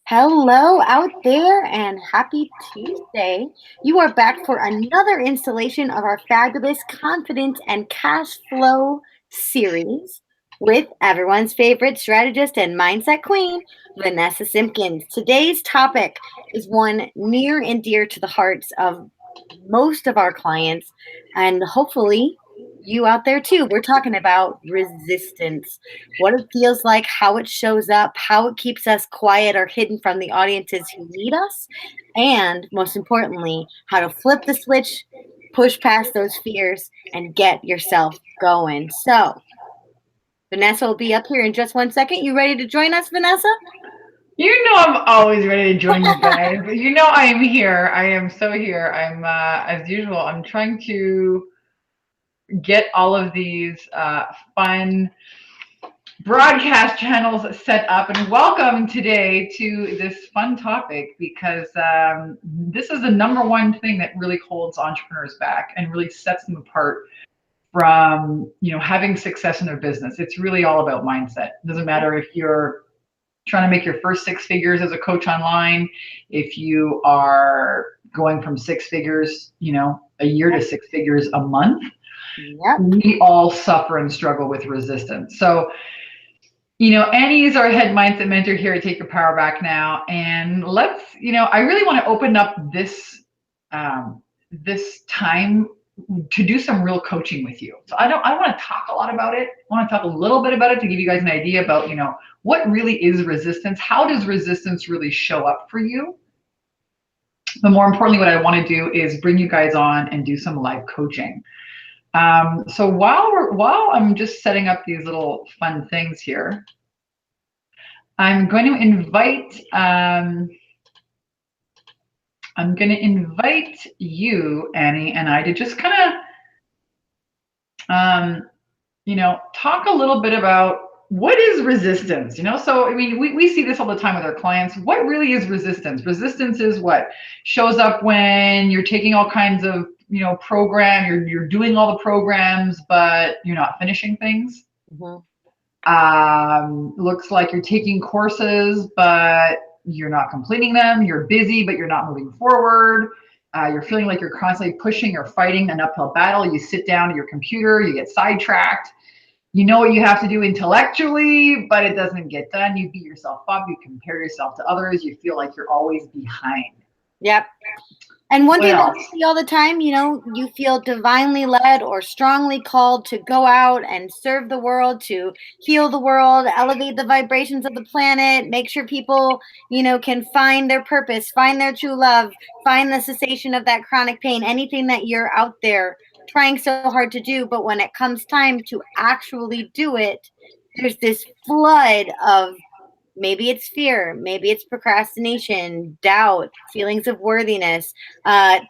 Hello out there and happy Tuesday. You are back for another installation of our fabulous confidence and cash flow series with everyone's favorite strategist and mindset queen, Vanessa Simpkins. Today's topic is one near and dear to the hearts of most of our clients and hopefully you out there too. We're talking about resistance, what it feels like, how it shows up, how it keeps us quiet or hidden from the audiences who need us, and most importantly, how to flip the switch, push past those fears, and get yourself going. So, Vanessa will be up here in just 1 second. You ready to join us, Vanessa? You know I'm always ready to join you guys. You know I am here. I am so here. I'm as usual. I'm trying to get all of these fun broadcast channels set up and welcome today to this fun topic because this is the number one thing that really holds entrepreneurs back and really sets them apart from having success in their business. It's really all about mindset. It doesn't matter if you're trying to make your first six figures as a coach online, if you are going from six figures, a year to six figures a month, Yep. we all suffer and struggle with resistance. So, Annie is our head mindset mentor here at Take Your Power Back Now. And I really want to open up this time to do some real coaching with you. So I want to talk a lot about it. I want to talk a little bit about it to give you guys an idea about, what really is resistance? How does resistance really show up for you? But more importantly, what I want to do is bring you guys on and do some live coaching. So while I'm just setting up these little fun things here, I'm going to invite you, Annie, and I to just kind of talk a little bit about what is resistance. So I mean, we see this all the time with our clients. What really is resistance? Resistance is what shows up when you're taking all kinds of program, you're doing all the programs, but you're not finishing things. Mm-hmm. Looks like you're taking courses, but you're not completing them. You're busy, but you're not moving forward. You're feeling like you're constantly pushing or fighting an uphill battle. You sit down at your computer, you get sidetracked. You know what you have to do intellectually, but it doesn't get done. You beat yourself up. You compare yourself to others. You feel like you're always behind. Yep. And one thing that Well, I see all the time, you feel divinely led or strongly called to go out and serve the world, to heal the world, elevate the vibrations of the planet, make sure people, can find their purpose, find their true love, find the cessation of that chronic pain, anything that you're out there trying so hard to do. But when it comes time to actually do it, there's this flood of maybe it's fear, maybe it's procrastination, doubt, feelings of worthiness,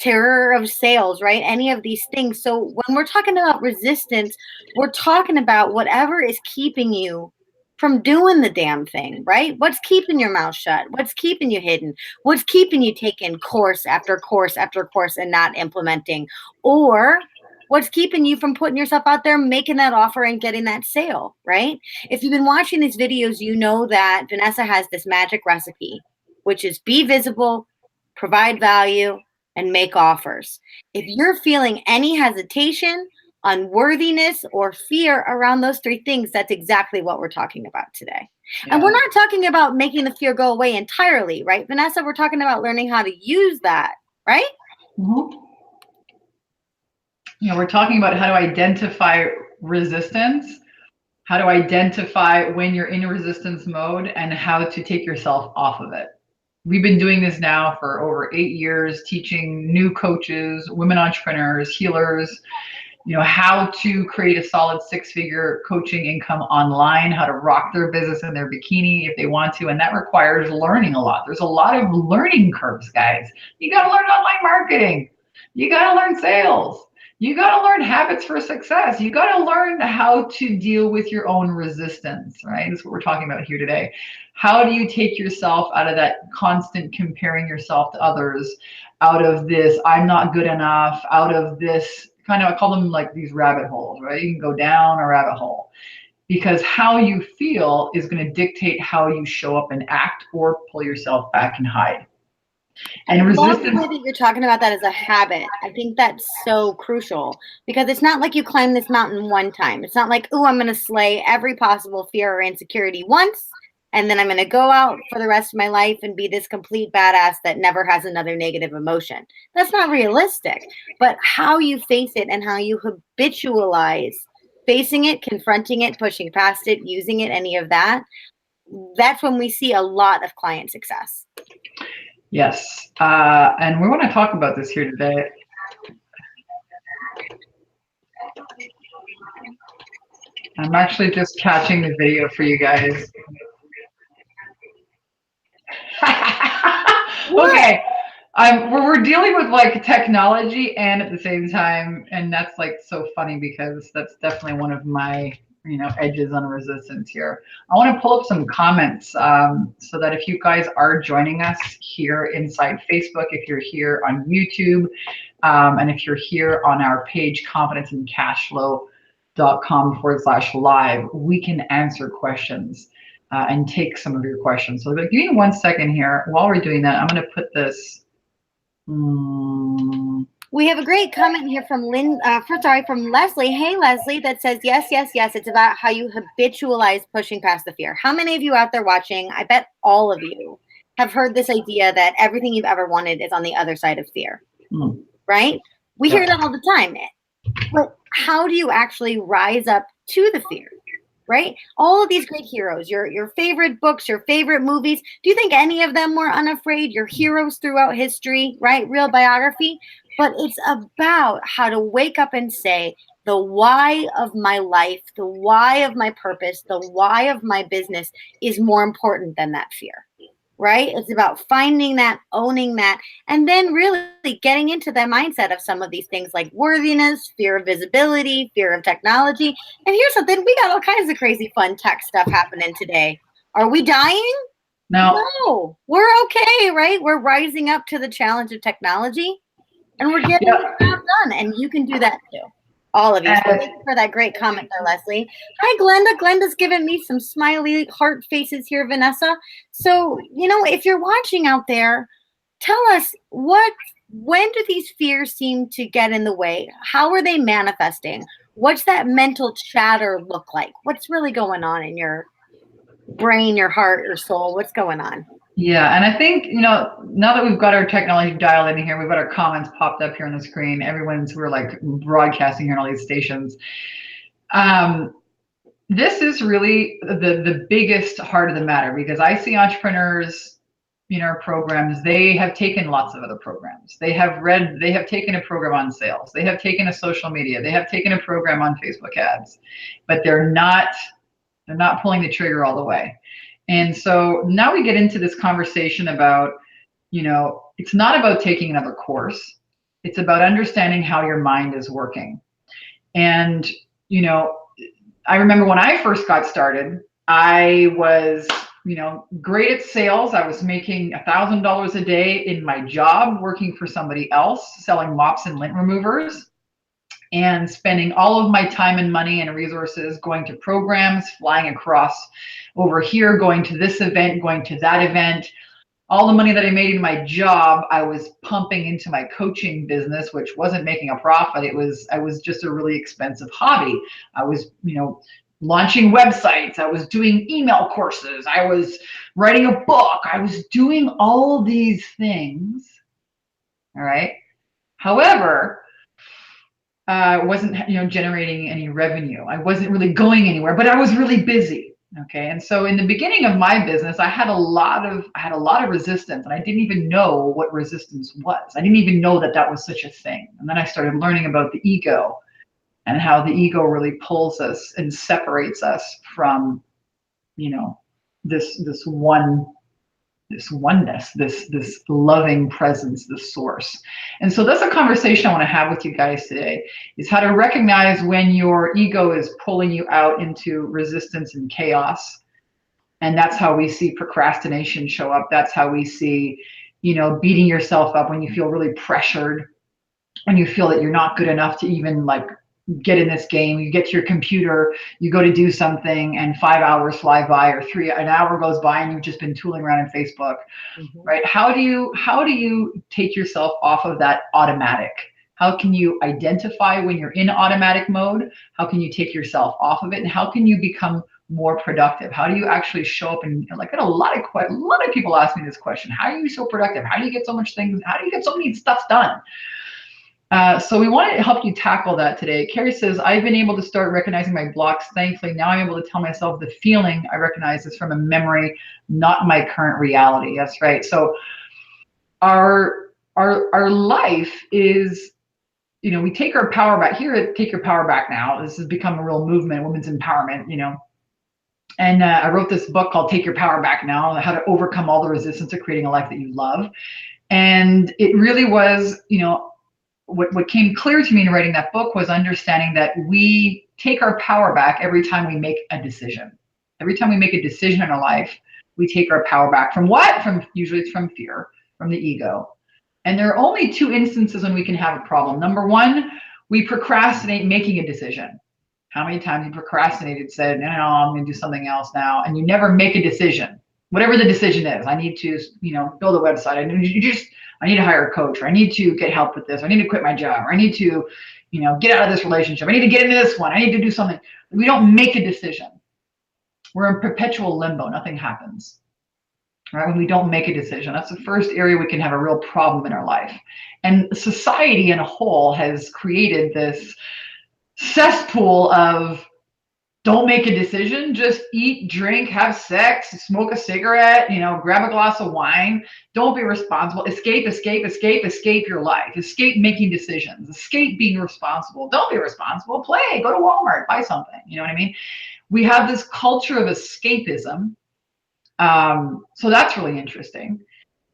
terror of sales, right? Any of these things. So when we're talking about resistance, we're talking about whatever is keeping you from doing the damn thing, right? What's keeping your mouth shut? What's keeping you hidden? What's keeping you taking course after course after course and not implementing? Or what's keeping you from putting yourself out there, making that offer and getting that sale, right? If you've been watching these videos, you know that Vanessa has this magic recipe, which is be visible, provide value, and make offers. If you're feeling any hesitation, unworthiness, or fear around those three things, that's exactly what we're talking about today. Yeah. And we're not talking about making the fear go away entirely, right, Vanessa? We're talking about learning how to use that, right? mm-hmm. We're talking about how to identify resistance, how to identify when you're in a resistance mode, and how to take yourself off of it. We've been doing this now for over 8 years, teaching new coaches, women entrepreneurs, healers, how to create a solid six-figure coaching income online, how to rock their business in their bikini if they want to. And that requires learning a lot. There's a lot of learning curves, guys. You got to learn online marketing. You got to learn sales. You got to learn habits for success. You got to learn how to deal with your own resistance, right? That's what we're talking about here today. How do you take yourself out of that constant comparing yourself to others, out of this, I'm not good enough, out of this kind of, I call them like these rabbit holes, right? You can go down a rabbit hole. because how you feel is going to dictate how you show up and act or pull yourself back and hide. And I love the resistance. way that you're talking about that as a habit. I think that's so crucial because it's not like you climb this mountain one time. It's not like, oh, I'm going to slay every possible fear or insecurity once, and then I'm going to go out for the rest of my life and be this complete badass that never has another negative emotion. That's not realistic. But how you face it and how you habitualize facing it, confronting it, pushing past it, using it, any of that, that's when we see a lot of client success. Yes. And we want to talk about this here today. I'm actually just catching the video for you guys. Okay. We're dealing with like technology and at the same time, and that's like so funny because that's definitely one of my edges on resistance here. I want to pull up some comments so that if you guys are joining us here inside Facebook, if you're here on YouTube, and if you're here on our page confidenceandcashflow.com/live, we can answer questions and take some of your questions. So give me 1 second here. While we're doing that, I'm going to put this. We have a great comment here from from Leslie. Hey, Leslie, that says, yes, yes, yes. It's about how you habitualize pushing past the fear. How many of you out there watching, I bet all of you have heard this idea that everything you've ever wanted is on the other side of fear, right? We hear that all the time. But how do you actually rise up to the fear? Right? All of these great heroes, your favorite books, your favorite movies, do you think any of them were unafraid? Your heroes throughout history, right? Real biography. But it's about how to wake up and say, the why of my life, the why of my purpose, the why of my business is more important than that fear. Right? It's about finding that, owning that, and then really getting into the mindset of some of these things like worthiness, fear of visibility, fear of technology. And here's something, we got all kinds of crazy fun tech stuff happening today. Are we dying? No, we're okay, right? We're rising up to the challenge of technology and we're getting the job done. And you can do that too. All of you. So thank you for that great comment there, Leslie. Hi, Glenda. Glenda's giving me some smiley heart faces here, Vanessa. So, if you're watching out there, tell us when do these fears seem to get in the way? How are they manifesting? What's that mental chatter look like? What's really going on in your brain, your heart, your soul? What's going on? Yeah, and I think, now that we've got our technology dialed in here, we've got our comments popped up here on the screen, we're like broadcasting here on all these stations. This is really the biggest heart of the matter, because I see entrepreneurs in our programs, they have taken lots of other programs. They have taken a program on sales. They have taken a social media. They have taken a program on Facebook ads, but they're not pulling the trigger all the way. And so now we get into this conversation about, it's not about taking another course. It's about understanding how your mind is working. And, I remember when I first got started, I was, great at sales. I was making $1,000 a day in my job, working for somebody else, selling mops and lint removers, and spending all of my time and money and resources going to programs, flying across over here, going to this event, going to that event. All the money that I made in my job, I was pumping into my coaching business, which wasn't making a profit. I was just a really expensive hobby. I was, launching websites. I was doing email courses. I was writing a book. I was doing all these things. All right. However, I wasn't, generating any revenue. I wasn't really going anywhere, but I was really busy. Okay. And so in the beginning of my business, I had a lot of resistance, and I didn't even know what resistance was. I didn't even know that was such a thing. And then I started learning about the ego and how the ego really pulls us and separates us from, this oneness, this loving presence, this source. And so that's a conversation I want to have with you guys today, is how to recognize when your ego is pulling you out into resistance and chaos. And that's how we see procrastination show up. That's how we see, beating yourself up when you feel really pressured, when you feel that you're not good enough to even get in this game, you get to your computer, you go to do something, and 5 hours fly by, or an hour goes by, and you've just been tooling around in Facebook, right? How do you take yourself off of that automatic? How can you identify when you're in automatic mode? How can you take yourself off of it? And how can you become more productive? How do you actually show up? And like, a lot of people ask me this question: how are you so productive? How do you get so much things? How do you get so many stuff done? So we want to help you tackle that today. Carrie says, I've been able to start recognizing my blocks. Thankfully, now I'm able to tell myself the feeling I recognize is from a memory, not my current reality. That's right. So our life is, we take our power back here. Take your power back now. This has become a real movement, women's empowerment, And I wrote this book called Take Your Power Back Now, how to overcome all the resistance of creating a life that you love. And it really was, what came clear to me in writing that book was understanding that we take our power back every time we make a decision. Every time we make a decision in our life, we take our power back. From what? Usually it's from fear, from the ego. And there are only two instances when we can have a problem. Number one, we procrastinate making a decision. How many times you procrastinated, said, no, I'm going to do something else now, and you never make a decision. Whatever the decision is, I need to, build a website. I need to hire a coach, or I need to get help with this. Or I need to quit my job, or I need to, get out of this relationship. I need to get into this one. I need to do something. We don't make a decision. We're in perpetual limbo. Nothing happens. Right? When we don't make a decision, that's the first area we can have a real problem in our life. And society in a whole has created this cesspool of, don't make a decision, just eat, drink, have sex, smoke a cigarette, grab a glass of wine. Don't be responsible. Escape your life. Escape making decisions. Escape being responsible. Don't be responsible. Play. Go to Walmart. Buy something. You know what I mean? We have this culture of escapism. So that's really interesting.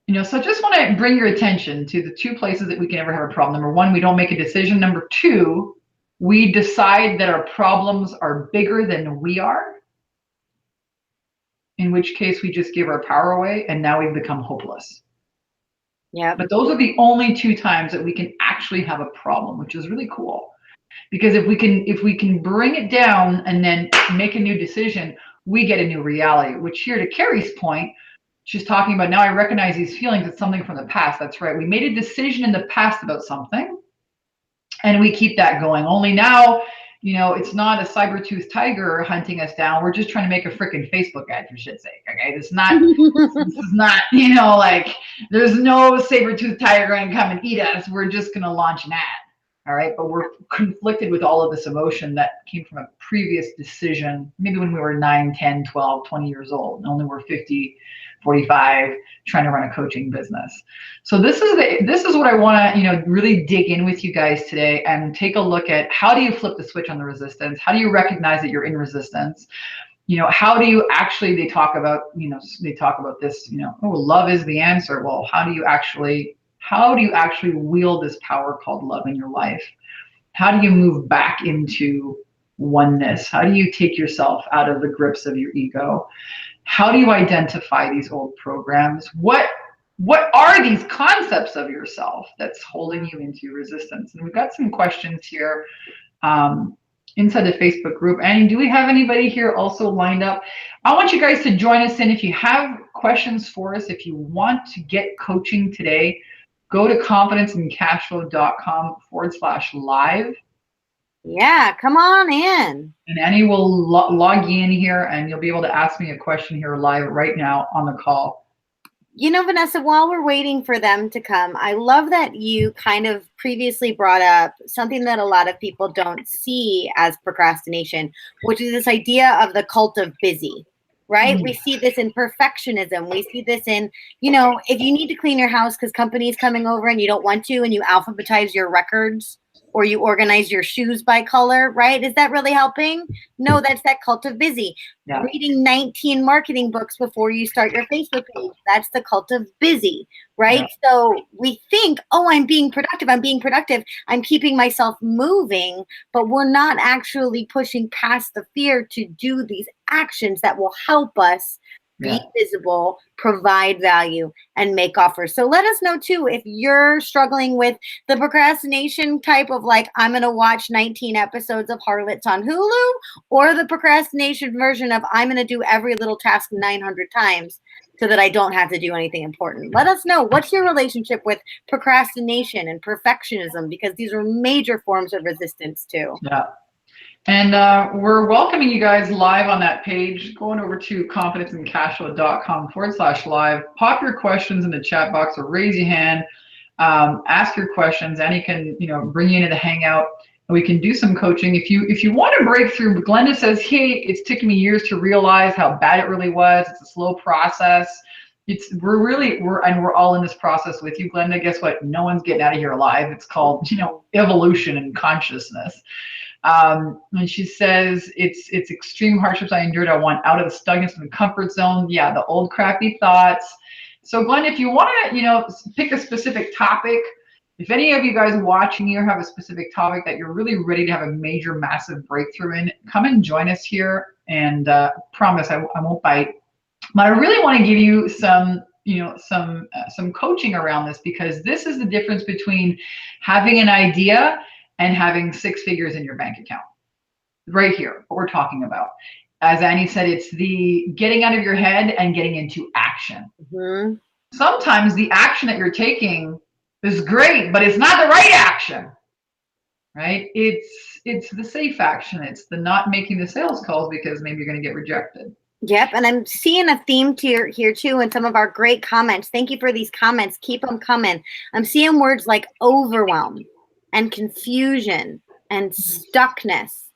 So I just want to bring your attention to the two places that we can ever have a problem. Number one, we don't make a decision. Number two, we decide that our problems are bigger than we are, in which case we just give our power away, and now we've become hopeless. Yeah. But those are the only two times that we can actually have a problem, which is really cool. Because if we can bring it down and then make a new decision, we get a new reality, which here, to Carrie's point, she's talking about, now I recognize these feelings. It's something from the past. That's right. We made a decision in the past about something, and we keep that going. Only now, it's not a saber-toothed tiger hunting us down. We're just trying to make a freaking Facebook ad, for shit's sake. Okay, this is not, like, there's no saber-toothed tiger going to come and eat us. We're just going to launch an ad. All right, but we're conflicted with all of this emotion that came from a previous decision, maybe when we were 9, 10, 12, 20 years old, and only we're 50, 45, trying to run a coaching business. So this is what I want to, really dig in with you guys today and take a look at, how do you flip the switch on the resistance? How do you recognize that you're in resistance? How do you actually, they talk about this, oh, love is the answer. Well, how do you actually wield this power called love in your life? How do you move back into oneness? How do you take yourself out of the grips of your ego? How do you identify these old programs? What are these concepts of yourself that's holding you into resistance? And we've got some questions here inside the Facebook group. And do we have anybody here also lined up? I want you guys to join us in. If you have questions for us, if you want to get coaching today, go to confidenceandcashflow.com/live. Yeah, come on in. And Annie will log you in here, and you'll be able to ask me a question here live right now on the call. Vanessa, while we're waiting for them to come, I love that you kind of previously brought up something that a lot of people don't see as procrastination, which is this idea of the cult of busy. Right? We see this in perfectionism. We see this in, if you need to clean your house because company's coming over and you don't want to, and you alphabetize your records, or you organize your shoes by color, right? Is that really helping? No, that's that cult of busy. Yeah. Reading 19 marketing books before you start your Facebook page, that's the cult of busy, right? Yeah. So we think, oh, I'm being productive. I'm keeping myself moving, but we're not actually pushing past the fear to do these actions that will help us be Yeah. visible, provide value, and make offers. So let us know too if you're struggling with the procrastination type of like, I'm going to watch 19 episodes of Harlots on Hulu, or the procrastination version of, I'm going to do every little task 900 times so that I don't have to do anything important. Let us know, what's your relationship with procrastination and perfectionism, because these are major forms of resistance too. Yeah. And we're welcoming you guys live on that page. Going over to confidenceandcashflow.com/live. Pop your questions in the chat box or raise your hand. Ask your questions. Annie can, bring you into the hangout and we can do some coaching. If you want to break through, Glenda says, hey, it's taken me years to realize how bad it really was. It's a slow process. We're all in this process with you, Glenda. Guess what? No one's getting out of here alive. It's called, evolution and consciousness. And she says, it's extreme hardships I endured. I want out of the stuckness and the comfort zone. Yeah, the old crappy thoughts. So Glenn, if you want to, pick a specific topic, if any of you guys watching here have a specific topic that you're really ready to have a major, massive breakthrough in, come and join us here. And promise I won't bite. But I really want to give you some coaching around this, because this is the difference between having an idea and having 6 figures in your bank account. Right here, what we're talking about. As Annie said, it's the getting out of your head and getting into action. Mm-hmm. Sometimes the action that you're taking is great, but it's not the right action, right? It's the safe action. It's the not making the sales calls because maybe you're going to get rejected. Yep, and I'm seeing a theme here too in some of our great comments. Thank you for these comments. Keep them coming. I'm seeing words like overwhelm and confusion and stuckness,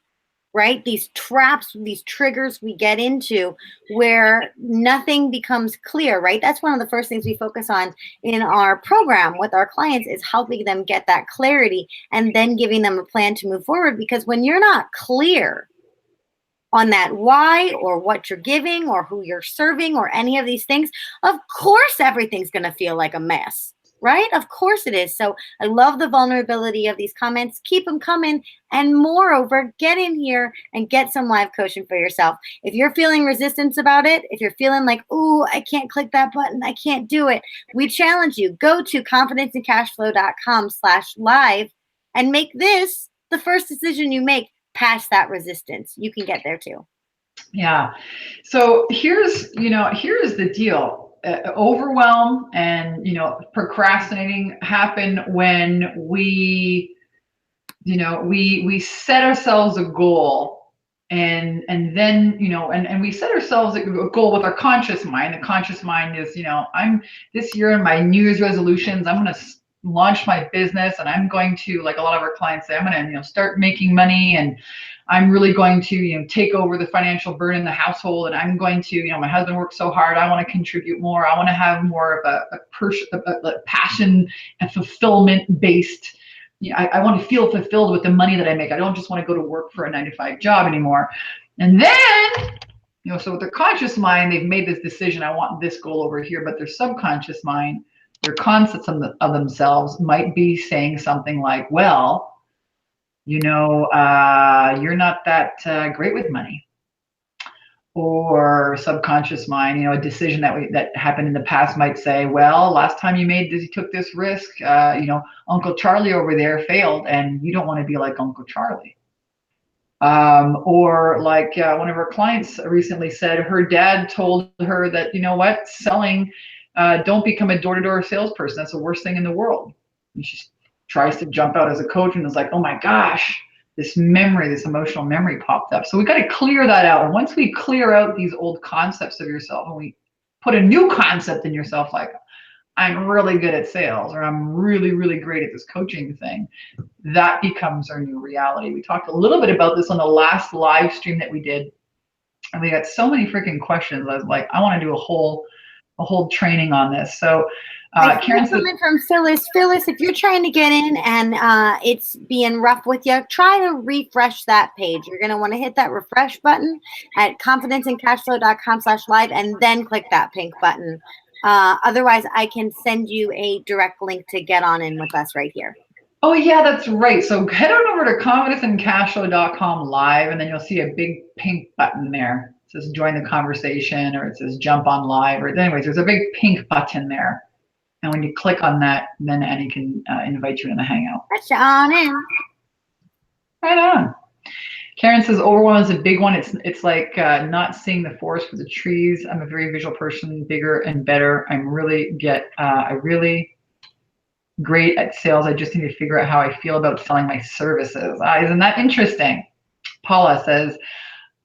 right? These traps, these triggers we get into where nothing becomes clear, right? That's one of the first things we focus on in our program with our clients, is helping them get that clarity and then giving them a plan to move forward. Because when you're not clear on that why, or what you're giving, or who you're serving, or any of these things, of course everything's going to feel like a mess, right? Of course it is. So I love the vulnerability of these comments. Keep them coming. And moreover, get in here and get some live coaching for yourself. If you're feeling resistance about it, if you're feeling like, ooh, I can't click that button, I can't do it, we challenge you. Go to confidenceandcashflow.com/live and make this the first decision you make past that resistance. You can get there too. Yeah. So here's the deal. Overwhelm and, procrastinating happen when we set ourselves a goal, and then, and we set ourselves a goal with our conscious mind. The conscious mind is, I'm this year in my New Year's resolutions, I'm going to launch my business, and I'm going to, like a lot of our clients say, I'm going to, start making money, and I'm really going to, take over the financial burden in the household, and I'm going to, my husband works so hard, I want to contribute more. I want to have more of a passion and fulfillment based. I want to feel fulfilled with the money that I make. I don't just want to go to work for a 9-to-5 job anymore. And then, so with their conscious mind, they've made this decision. I want this goal over here, but their subconscious mind, their concepts of themselves might be saying something like, well, you're not that great with money. Or subconscious mind, a decision that happened in the past might say, well, last time you took this risk, Uncle Charlie over there failed, and you don't want to be like Uncle Charlie. Or like one of our clients recently said, her dad told her that, selling, don't become a door-to-door salesperson. That's the worst thing in the world. And she tries to jump out as a coach and is like, oh my gosh, this emotional memory popped up. So we got to clear that out. And once we clear out these old concepts of yourself, and we put a new concept in yourself, like, I'm really good at sales, or I'm really, really great at this coaching thing, that becomes our new reality. We talked a little bit about this on the last live stream that we did, and we got so many freaking questions. I was like, I want to do a whole training on this. So Karen said, coming from Phyllis, if you're trying to get in and it's being rough with you, try to refresh that page. You're going to want to hit that refresh button at confidenceandcashflow.com/live and then click that pink button. Otherwise, I can send you a direct link to get on in with us right here. Oh yeah, that's right. So head on over to confidenceandcashflow.com live, and then you'll see a big pink button there. says join the conversation, or it says jump on live, or anyways, there's a big pink button there. And when you click on that, then Annie can invite you in the Hangout. That's on in. Right on. Karen says Overwhelm is a big one. It's like not seeing the forest for the trees. I'm a very visual person, bigger and better. I really great at sales. I just need to figure out how I feel about selling my services. Isn't that interesting? Paula says,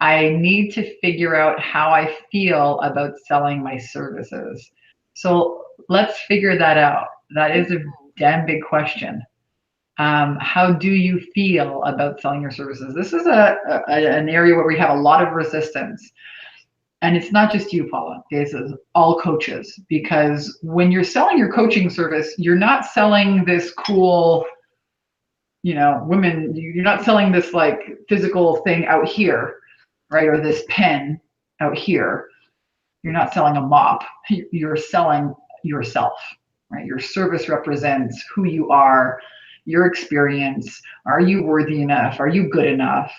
I need to figure out how I feel about selling my services. So let's figure that out. That is a damn big question. How do you feel about selling your services? This is an area where we have a lot of resistance. And it's not just you, Paula. This is all coaches. Because when you're selling your coaching service, you're not selling this cool, women, you're not selling this like physical thing out here, right? Or this pen out here. You're not selling a mop. You're selling yourself, right? Your service represents who you are, your experience. Are you worthy enough? Are you good enough?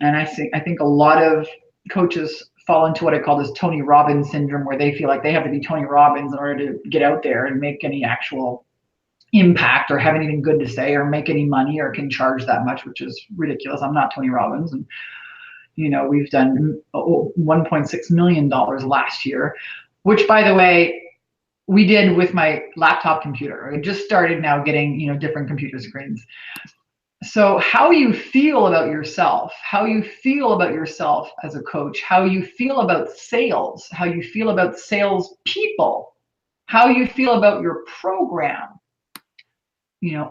And I think a lot of coaches fall into what I call this Tony Robbins syndrome, where they feel like they have to be Tony Robbins in order to get out there and make any actual impact or have anything good to say or make any money or can charge that much, which is ridiculous. I'm not Tony Robbins. And we've done $1.6 million last year, which, by the way, we did with my laptop computer. I just started now getting, different computer screens. So how you feel about yourself, how you feel about yourself as a coach, how you feel about sales, how you feel about sales people, how you feel about your program,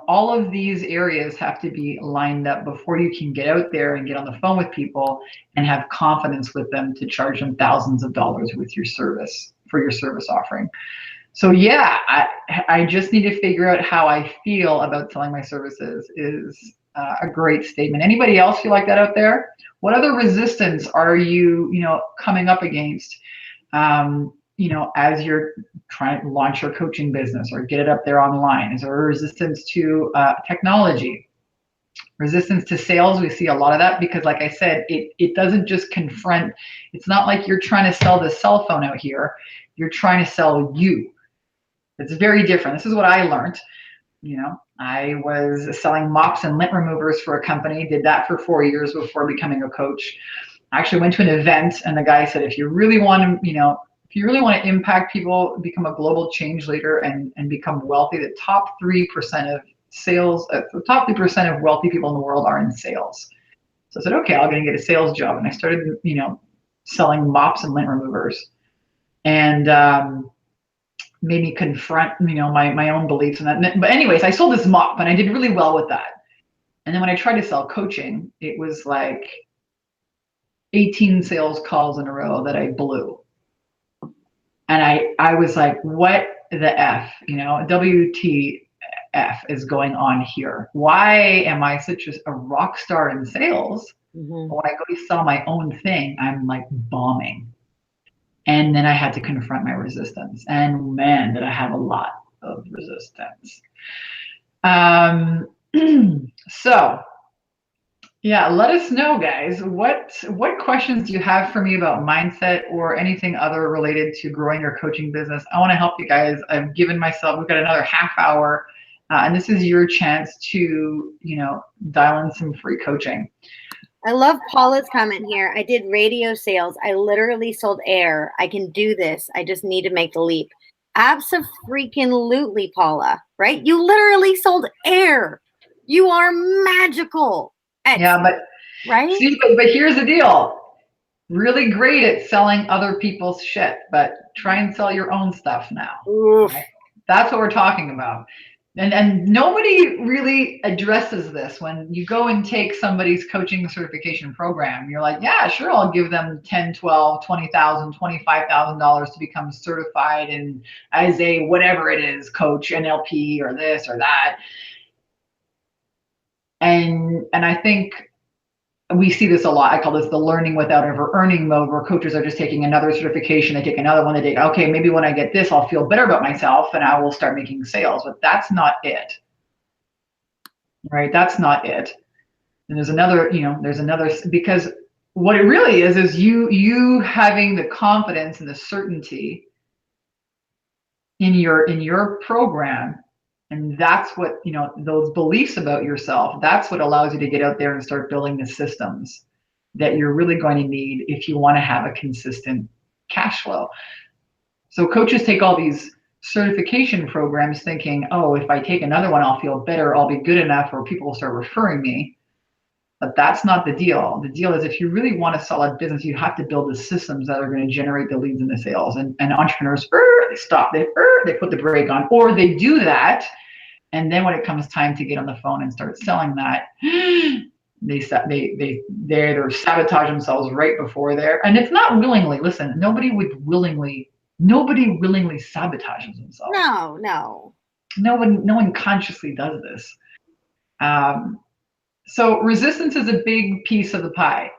all of these areas have to be lined up before you can get out there and get on the phone with people and have confidence with them to charge them thousands of dollars with your service, for your service offering. So yeah, I just need to figure out how I feel about selling my services is a great statement. Anybody else feel like that out there? What other resistance are you, coming up against, as you're trying to launch your coaching business or get it up there online? Is there a resistance to technology? Resistance to sales? We see a lot of that because, like I said, it doesn't just confront. It's not like you're trying to sell the cell phone out here. You're trying to sell you. It's very different. This is what I learned. I was selling mops and lint removers for a company, did that for 4 years before becoming a coach. I actually went to an event and the guy said, if you really want to impact people, become a global change leader and become wealthy, the top 3% of sales, the top 3% of wealthy people in the world are in sales. So I said, okay, I'm going to get a sales job. And I started, selling mops and lint removers. And made me confront, my own beliefs. But anyways, I sold this mop and I did really well with that. And then when I tried to sell coaching, it was like 18 sales calls in a row that I blew. And I was like, what the F, WTF is going on here? Why am I such a rock star in sales? Mm-hmm. When I go to sell my own thing, I'm like bombing. And then I had to confront my resistance. And man, did I have a lot of resistance. So yeah, let us know, guys. What questions do you have for me about mindset or anything other related to growing your coaching business? I want to help you guys. I've given myself, we've got another half hour, and this is your chance to, dial in some free coaching. I love Paula's comment here. I did radio sales. I literally sold air. I can do this. I just need to make the leap. Abso-freaking-lutely, Paula, right? You literally sold air. You are magical. Yeah, but right? See, but here's the deal. Really great at selling other people's shit, but try and sell your own stuff now. Right? That's what we're talking about. And nobody really addresses this when you go and take somebody's coaching certification program. You're like, yeah, sure, I'll give them $10, $12, $20,000, $25,000 to become certified in as a whatever it is, coach, NLP, or this or that. And I think we see this a lot. I call this the learning without ever earning mode, where coaches are just taking another certification, they take another one, they take, okay, maybe when I get this, I'll feel better about myself and I will start making sales. But that's not it, right? That's not it. And there's another, because what it really is you having the confidence and the certainty in your program. And that's what, those beliefs about yourself, that's what allows you to get out there and start building the systems that you're really going to need if you want to have a consistent cash flow. So coaches take all these certification programs thinking, oh, if I take another one, I'll feel better, I'll be good enough, or people will start referring me. But that's not the deal. The deal is if you really want a solid business, you have to build the systems that are going to generate the leads and the sales. And entrepreneurs, they stop, they put the brake on, or they do that. And then when it comes time to get on the phone and start selling that, they sabotage themselves right before there. And it's not willingly. Listen, nobody willingly sabotages themselves. No. No one consciously does this. So resistance is a big piece of the pie.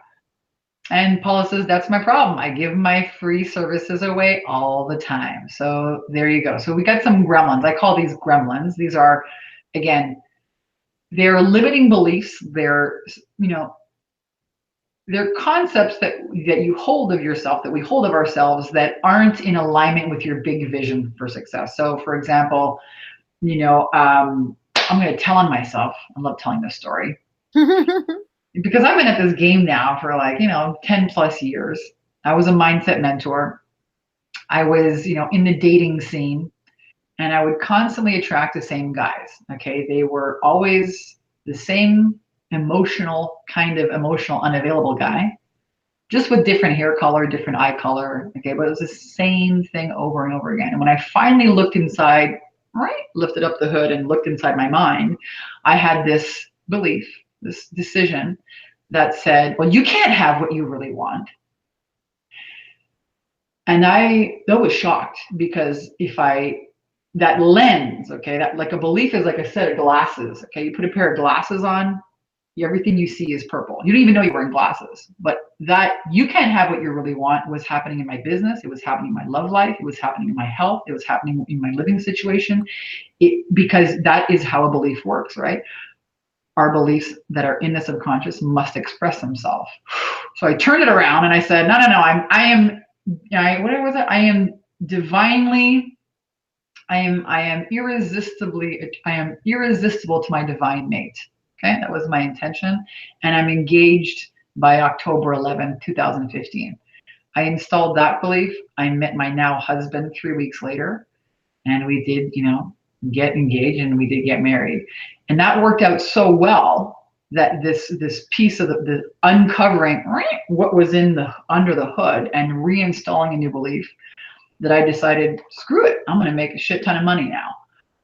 And Paula says, that's my problem. I give my free services away all the time. So there you go. So we got some gremlins. I call these gremlins. These are, again, they're limiting beliefs. They're concepts that you hold of yourself, that we hold of ourselves, that aren't in alignment with your big vision for success. So for example, I'm going to tell on myself. I love telling this story. Because I've been at this game now for 10 plus years. I was a mindset mentor. I was, in the dating scene, and I would constantly attract the same guys. Okay. They were always the same emotional, unavailable guy, just with different hair color, different eye color. Okay. But it was the same thing over and over again. And when I finally looked inside, lifted up the hood and looked inside my mind, I had this belief, this decision that said, well, you can't have what you really want. And I was shocked, because that lens, okay, that like a belief is like a set of glasses, okay, you put a pair of glasses on, everything you see is purple. You don't even know you're wearing glasses. But that you can't have what you really want was happening in my business. It was happening in my love life. It was happening in my health. It was happening in my living situation. Because that is how a belief works, right? Our beliefs that are in the subconscious must express themselves. So I turned it around and I said, no, I am irresistible to my divine mate. Okay, that was my intention. And I'm engaged by October 11, 2015. I installed that belief. I met my now husband 3 weeks later, and we did, get engaged, and we did get married. And that worked out so well that this piece of the uncovering what was under the hood and reinstalling a new belief, that I decided, screw it, I'm going to make a shit ton of money now.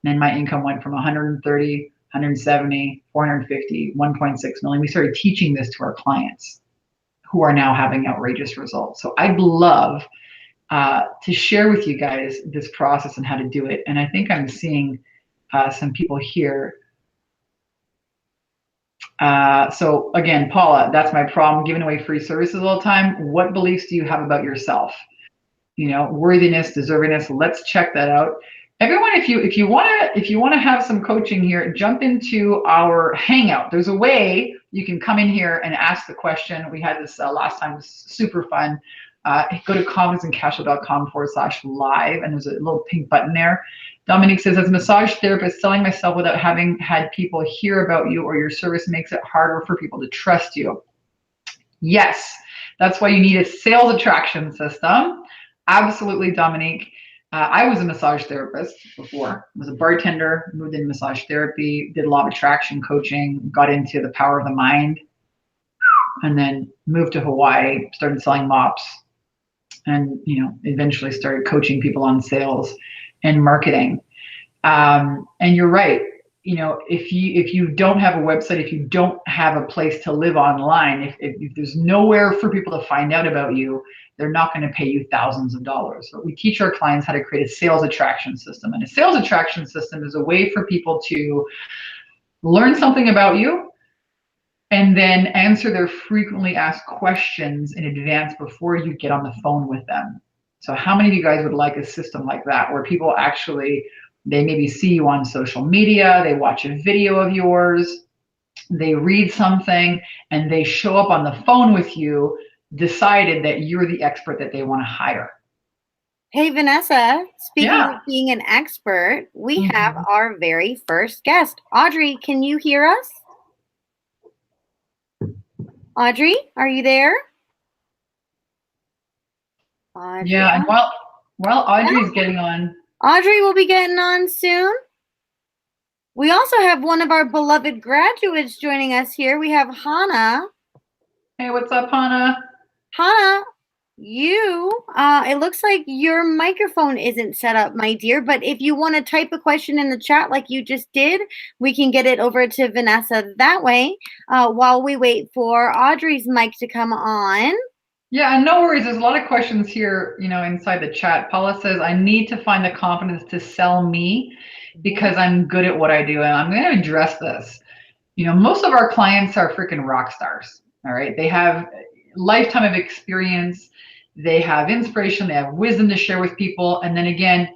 And my income went from 130, 170, 450, 1.6 million. We started teaching this to our clients, who are now having outrageous results. So I'd love to share with you guys this process and how to do it. And I think I'm seeing some people here. So again, Paula, that's my problem, giving away free services all the time. What beliefs do you have about yourself? Worthiness, deservingness. Let's check that out. Everyone, if you want to have some coaching here, jump into our Hangout. There's a way you can come in here and ask the question. We had this last time. It was super fun. Go to confidencecashflow.com/live, and there's a little pink button there. Dominique says, as a massage therapist, selling myself without having had people hear about you or your service makes it harder for people to trust you. Yes, that's why you need a sales attraction system. Absolutely, Dominique. I was a massage therapist before. I was a bartender, moved into massage therapy, did law of attraction coaching, got into the power of the mind, and then moved to Hawaii, started selling mops, and eventually started coaching people on sales and marketing. And you're right. If you don't have a website, if you don't have a place to live online, if there's nowhere for people to find out about you, they're not going to pay you thousands of dollars. But we teach our clients how to create a sales attraction system. And a sales attraction system is a way for people to learn something about you and then answer their frequently asked questions in advance before you get on the phone with them. So how many of you guys would like a system like that, where people actually, they maybe see you on social media, they watch a video of yours, they read something, and they show up on the phone with you decided that you're the expert that they want to hire. Hey, Vanessa, speaking Yeah. of being an expert, we have Mhm. our very first guest. Audrey, can you hear us? Audrey, are you there? Audrey. Yeah, and while Audrey's getting on. Audrey will be getting on soon. We also have one of our beloved graduates joining us here. We have Hana. Hey, what's up, Hana? Hana, it looks like your microphone isn't set up, my dear, but if you want to type a question in the chat like you just did, we can get it over to Vanessa that way while we wait for Audrey's mic to come on. Yeah, and no worries. There's a lot of questions here, inside the chat. Paula says, I need to find the confidence to sell me because I'm good at what I do. And I'm going to address this. Most of our clients are freaking rock stars. All right. They have lifetime of experience. They have inspiration. They have wisdom to share with people. And then again,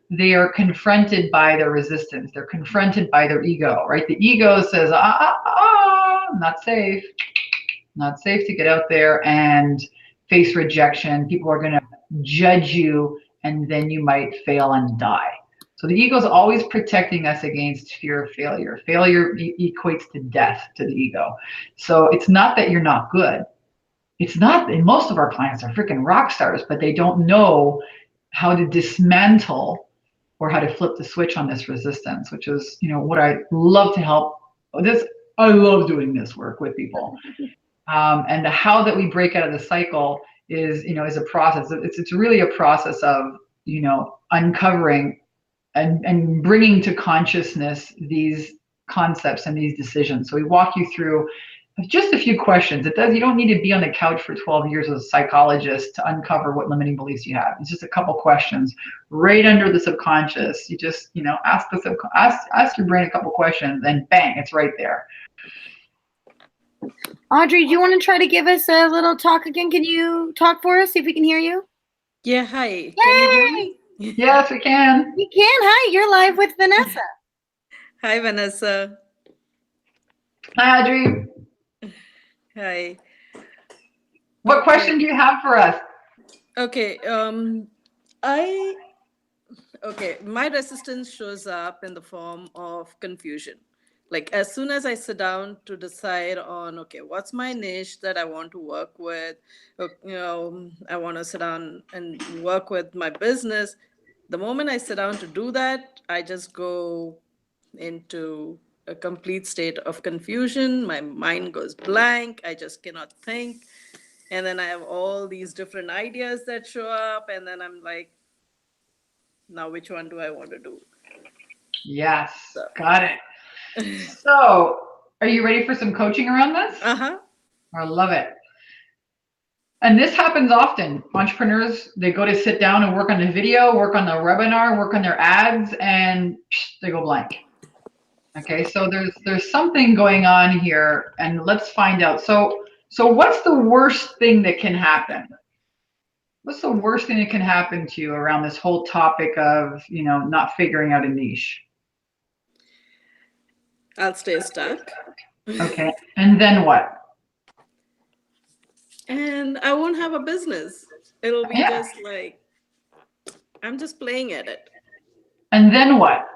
they are confronted by their resistance. They're confronted by their ego, right? The ego says, not safe. Not safe to get out there and face rejection. People are going to judge you, and then you might fail and die. So the ego is always protecting us against fear of failure. Failure equates to death to the ego. So it's not that you're not good. It's not, and most of our clients are freaking rock stars, but they don't know how to dismantle or how to flip the switch on this resistance, which is, what I love to help. I love doing this work with people. And the how that we break out of the cycle is a process. It's really a process of uncovering and bringing to consciousness these concepts and these decisions. So we walk you through just a few questions. You don't need to be on the couch for 12 years as a psychologist to uncover what limiting beliefs you have. It's just a couple questions right under the subconscious. You just ask your brain a couple questions, and bang, it's right there. Audrey, do you want to try to give us a little talk again? Can you talk for us, see if we can hear you? Yeah, hi. Yay! Can you hear me? Yes, we can. We can. Hi, you're live with Vanessa. Hi, Vanessa. Hi, Audrey. Hi. What question do you have for us? Okay. My resistance shows up in the form of confusion. Like as soon as I sit down to decide on, okay, what's my niche that I want to work with, I want to sit down and work with my business. The moment I sit down to do that, I just go into a complete state of confusion. My mind goes blank. I just cannot think. And then I have all these different ideas that show up. And then I'm like, now which one do I want to do? Yes, got it. So, are you ready for some coaching around this? Uh-huh. I love it. And this happens often. Entrepreneurs, they go to sit down and work on the video, work on the webinar, work on their ads, and they go blank. Okay, so there's something going on here, and let's find out. So what's the worst thing that can happen? What's the worst thing that can happen to you around this whole topic of, not figuring out a niche? I'll stay stuck. Okay, and then what? And I won't have a business. It'll be just like, I'm just playing at it. And then what?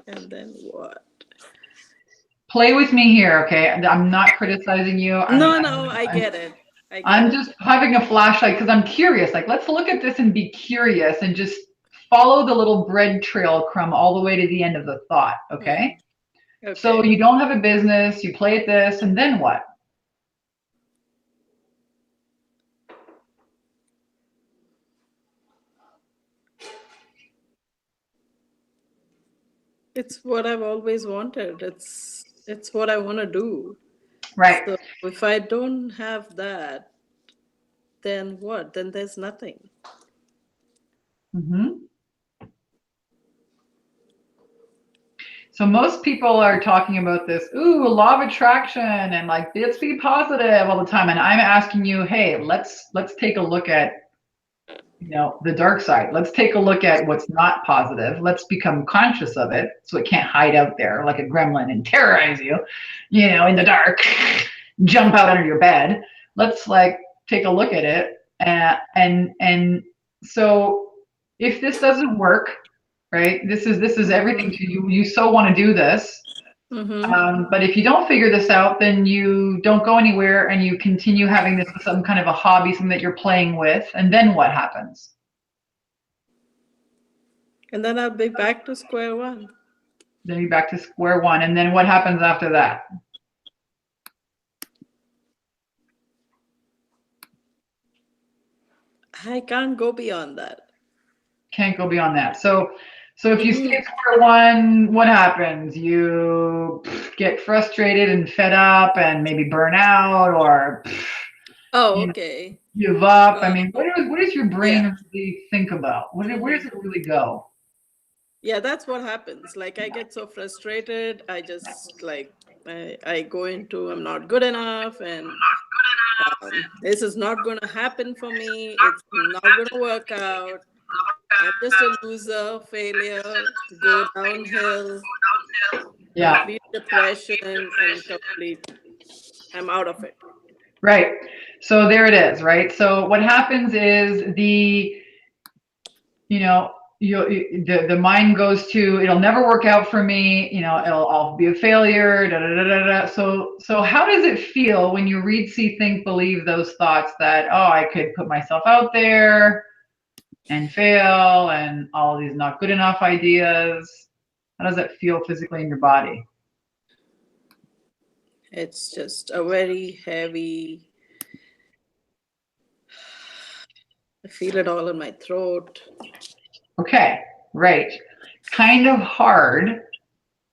And then what? Play with me here, okay? I'm not criticizing you. I get it. I'm just having a flashlight because I'm curious. Like, let's look at this and be curious and just follow the little bread trail crumb all the way to the end of the thought, okay? Okay. So you don't have a business, you play at this, and then what? It's what I've always wanted. It's what I want to do. Right. So if I don't have that, then what? Then there's nothing. Mm-hmm. So most people are talking about this, law of attraction, and like, let's be positive all the time. And I'm asking you, hey, let's take a look at, the dark side. Let's take a look at what's not positive. Let's become conscious of it so it can't hide out there like a gremlin and terrorize you, in the dark. jump out under your bed. Let's like take a look at it. And so if this doesn't work, right? This is everything to you. You so want to do this. But if you don't figure this out, then you don't go anywhere and you continue having this as some kind of a hobby, something that you're playing with. And then what happens? And then I'll be back to square one. Then you're back to square one. And then what happens after that? I can't go beyond that. Can't go beyond that. So if you stay at square one, what happens? You get frustrated and fed up and maybe burn out or okay. Give up. I mean, what does your brain really think about? Where does it really go? Yeah, that's what happens. Like I get so frustrated. I just like I go into I'm not good enough, and this is not going to happen for me. It's not going to work out. I'm just a loser, failure, go downhill, complete depression, and complete. I'm out of it. Right. So there it is. Right. So what happens is the mind goes to, it'll never work out for me, I'll be a failure, da, da, da, da, da. So how does it feel when you read, see, think, believe those thoughts that, oh, I could put myself out there and fail and all these not good enough ideas? How does that feel physically in your body? It's just a very heavy, I feel it all in my throat. Okay, right. Kind of hard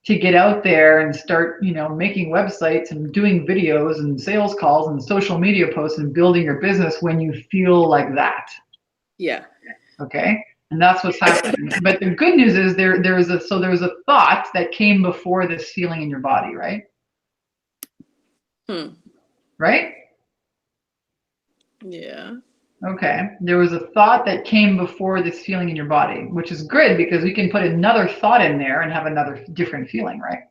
to get out there and start, making websites and doing videos and sales calls and social media posts and building your business when you feel like that. Yeah. Okay. And that's what's happening. But the good news is there was a thought that came before this feeling in your body, right? Right? Yeah. Okay. There was a thought that came before this feeling in your body, which is good because we can put another thought in there and have another different feeling, right?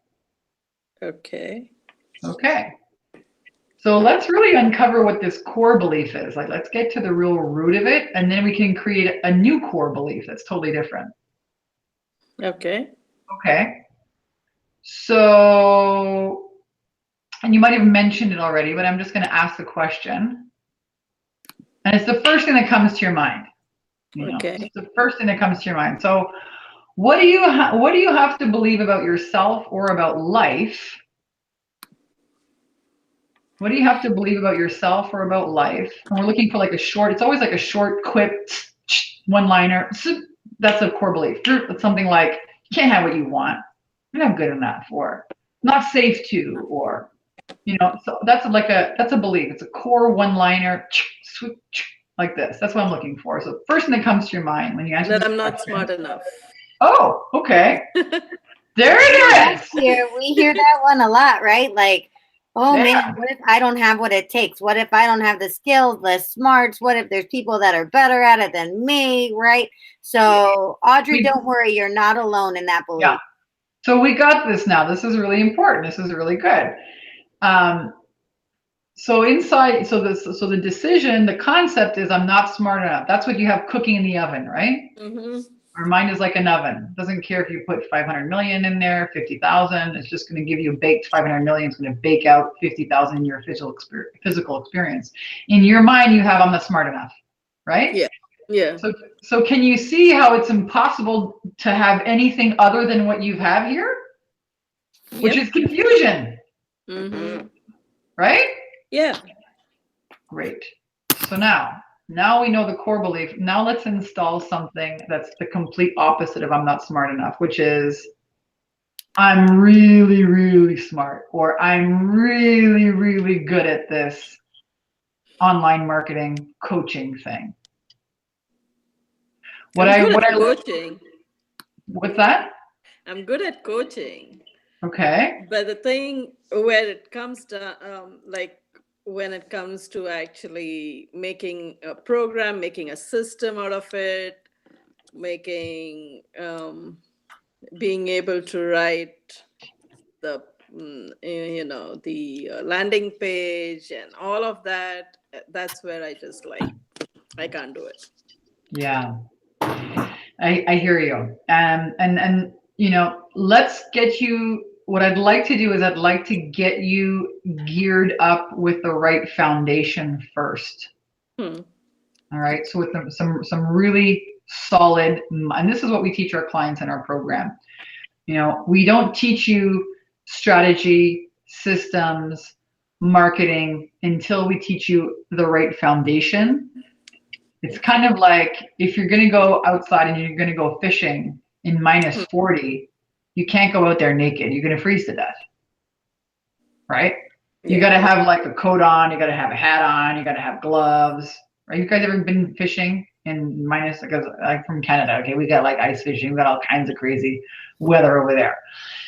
Okay. Okay. So let's really uncover what this core belief is. Like, let's get to the real root of it, and then we can create a new core belief that's totally different. Okay. Okay. So, and you might have mentioned it already, but I'm just going to ask the question. And it's the first thing that comes to your mind. Okay. It's the first thing that comes to your mind. So, what do you have to believe about yourself or about life? What do you have to believe about yourself or about life? And we're looking for it's always like a short, quick one-liner. That's a core belief. It's something like, you can't have what you want. You're not good enough, or not safe to, or, so that's a belief. It's a core one-liner like this. That's what I'm looking for. So first thing that comes to your mind when you answer That this I'm not question. smart enough. Oh, okay. There it is. We hear that one a lot, right? Like, oh man, what if I don't have what it takes? What if I don't have the skills, the smarts? What if there's people that are better at it than me, right? So, Audrey, don't worry, you're not alone in that belief. Yeah. So we got this now. This is really important. This is really good. So the decision, the concept is, I'm not smart enough. That's what you have cooking in the oven, right? Our mind is like an oven. Doesn't care if you put 500 million in there, 50,000. It's just going to give you a baked 500 million. It's going to bake out 50,000 in your physical experience. In your mind, you have, I'm not smart enough, right? Yeah. Yeah. So can you see how it's impossible to have anything other than what you have here? Which is confusion. Right? Yeah. Great. So now we know the core belief. Now let's install something that's the complete opposite of I'm not smart enough, which is I'm really, really smart, or I'm really, really good at this online marketing coaching thing. I'm good at coaching. What's that? I'm good at coaching. Okay. But the thing where it comes to, when it comes to actually making a program, making a system out of it, being able to write the the landing page and all of that. That's where I just like, I can't do it. Yeah, I hear you. And let's get you. What I'd like to do is I'd like to get you geared up with the right foundation first. Hmm. All right. So with some really solid, and this is what we teach our clients in our program. We don't teach you strategy, systems, marketing until we teach you the right foundation. It's kind of like if you're going to go outside and you're going to go fishing in minus 40, you can't go out there naked. You're going to freeze to death. Right? You got to have like a coat on, you got to have a hat on, you got to have gloves. Right? You guys ever been fishing in minus, because I'm from Canada, okay? We got like ice fishing, we got all kinds of crazy weather over there.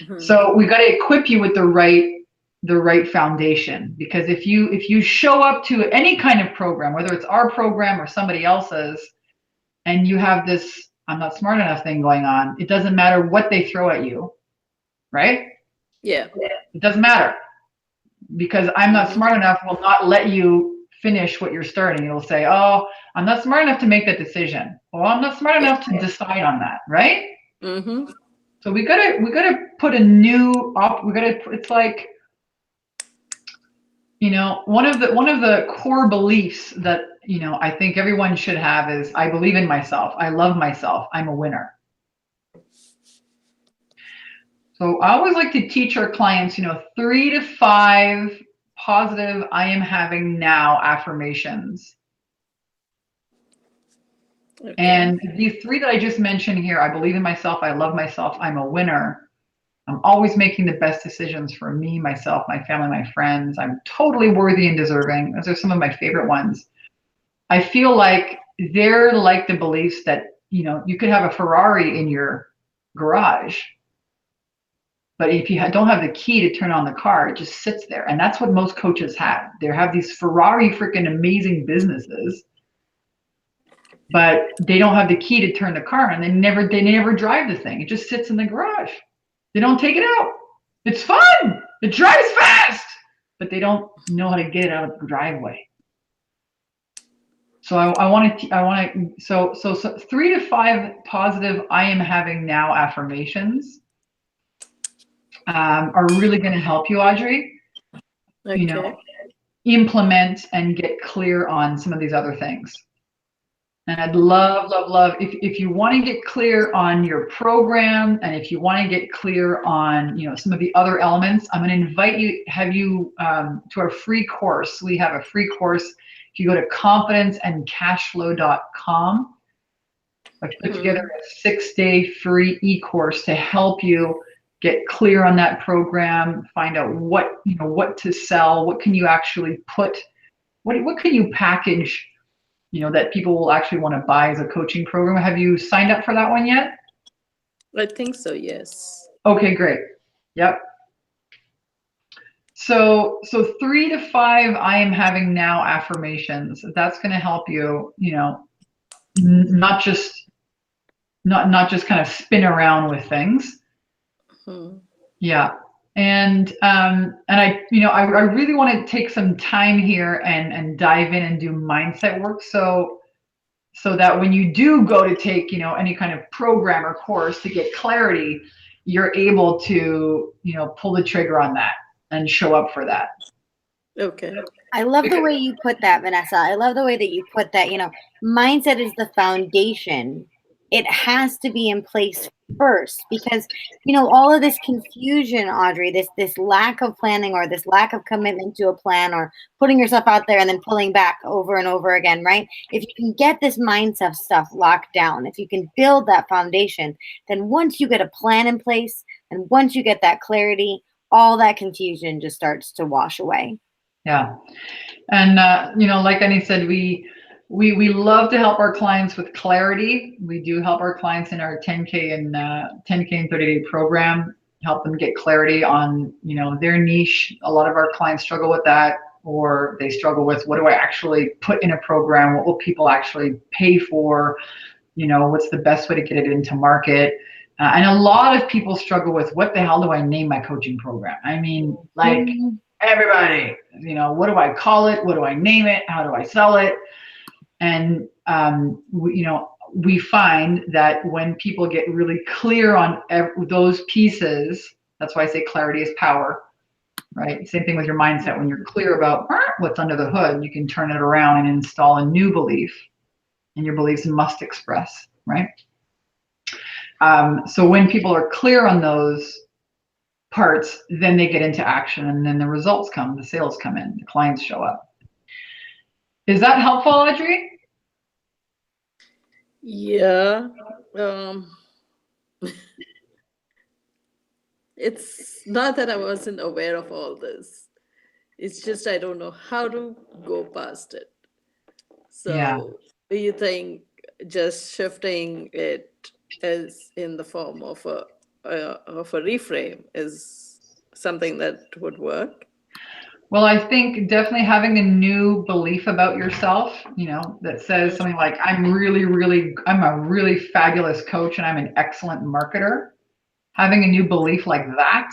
Mm-hmm. So we got to equip you with the right foundation, because if you show up to any kind of program, whether it's our program or somebody else's, and you have this I'm not smart enough thing going on, it doesn't matter what they throw at you, right? Yeah. It doesn't matter, because I'm not smart enough will not let you finish what you're starting. It'll say, oh, I'm not smart enough to make that decision. Well, I'm not smart enough to decide on that, right? Mm-hmm. So we gotta put a new it's like, one of the core beliefs that I think everyone should have is, I believe in myself, I love myself, I'm a winner. So I always like to teach our clients 3 to 5 positive I am having now affirmations. Okay. And these 3 that I just mentioned here, I believe in myself, I love myself, I'm a winner, I'm always making the best decisions for me, myself, my family, my friends, I'm totally worthy and deserving. Those are some of my favorite ones. I feel like they're like the beliefs that, you could have a Ferrari in your garage, but if you don't have the key to turn on the car, it just sits there. And that's what most coaches have. They have these Ferrari freaking amazing businesses, but they don't have the key to turn the car, and they never drive the thing. It just sits in the garage. They don't take it out. It's fun. It drives fast, but they don't know how to get it out of the driveway. So so 3 to 5 positive I am having now affirmations are really going to help you, Audrey. Okay. Implement and get clear on some of these other things. And I'd love if you want to get clear on your program, and if you want to get clear on some of the other elements, I'm going to invite you to our free course. We have a free course. If you go to confidenceandcashflow.com, I've put together a 6-day free e-course to help you get clear on that program, find out what to sell, what can you actually put, what can you package, that people will actually want to buy as a coaching program. Have you signed up for that one yet? I think so, yes. Okay, great. Yep. So 3 to 5 I am having now affirmations. That's going to help you, not just kind of spin around with things. Yeah. And I really want to take some time here and dive in and do mindset work. So that when you do go to take, any kind of program or course to get clarity, you're able to, pull the trigger on that and show up for that. Okay. I love the way you put that, Vanessa. I love the way that you put that, mindset is the foundation. It has to be in place first, because all of this confusion, Audrey, this lack of planning, or this lack of commitment to a plan, or putting yourself out there and then pulling back over and over again, right? If you can get this mindset stuff locked down, if you can build that foundation, then once you get a plan in place, and once you get that clarity, all that confusion just starts to wash away. Yeah. And like Annie said, we love to help our clients with clarity. We do help our clients in our 10K and 30-day program, help them get clarity on, their niche. A lot of our clients struggle with that, or they struggle with, what do I actually put in a program? What will people actually pay for? What's the best way to get it into market? And a lot of people struggle with, what the hell do I name my coaching program? I mean, like everybody, what do I call it? What do I name it? How do I sell it? And, we find that when people get really clear on those pieces, that's why I say clarity is power, right? Same thing with your mindset. When you're clear about what's under the hood, you can turn it around and install a new belief, and your beliefs must express, right? So when people are clear on those parts, then they get into action, and then the results come, the sales come in, the clients show up. Is that helpful, Audrey? Yeah. It's not that I wasn't aware of all this. It's just I don't know how to go past it. So do you think just shifting it as in the form of a reframe is something that would work? Well, I think definitely having a new belief about yourself, that says something like, I'm a really fabulous coach and I'm an excellent marketer. Having a new belief like that,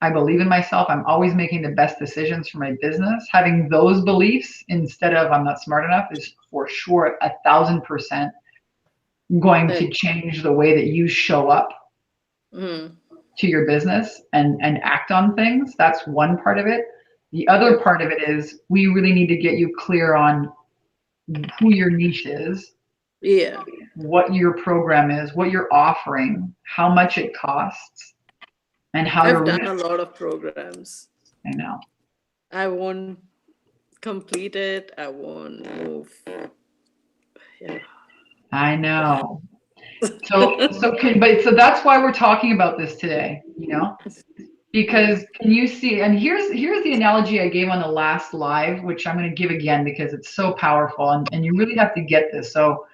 I believe in myself, I'm always making the best decisions for my business. Having those beliefs instead of I'm not smart enough is for sure 1,000% going to change the way that you show up to your business and act on things. That's one part of it. The other part of it is we really need to get you clear on who your niche is, what your program is, what you're offering, how much it costs, and how I've done a lot of programs. I know. I won't complete it. I won't move. Yeah. I know. So that's why we're talking about this today, because can you see, and here's the analogy I gave on the last live, which I'm going to give again because it's so powerful, and you really have to get this. So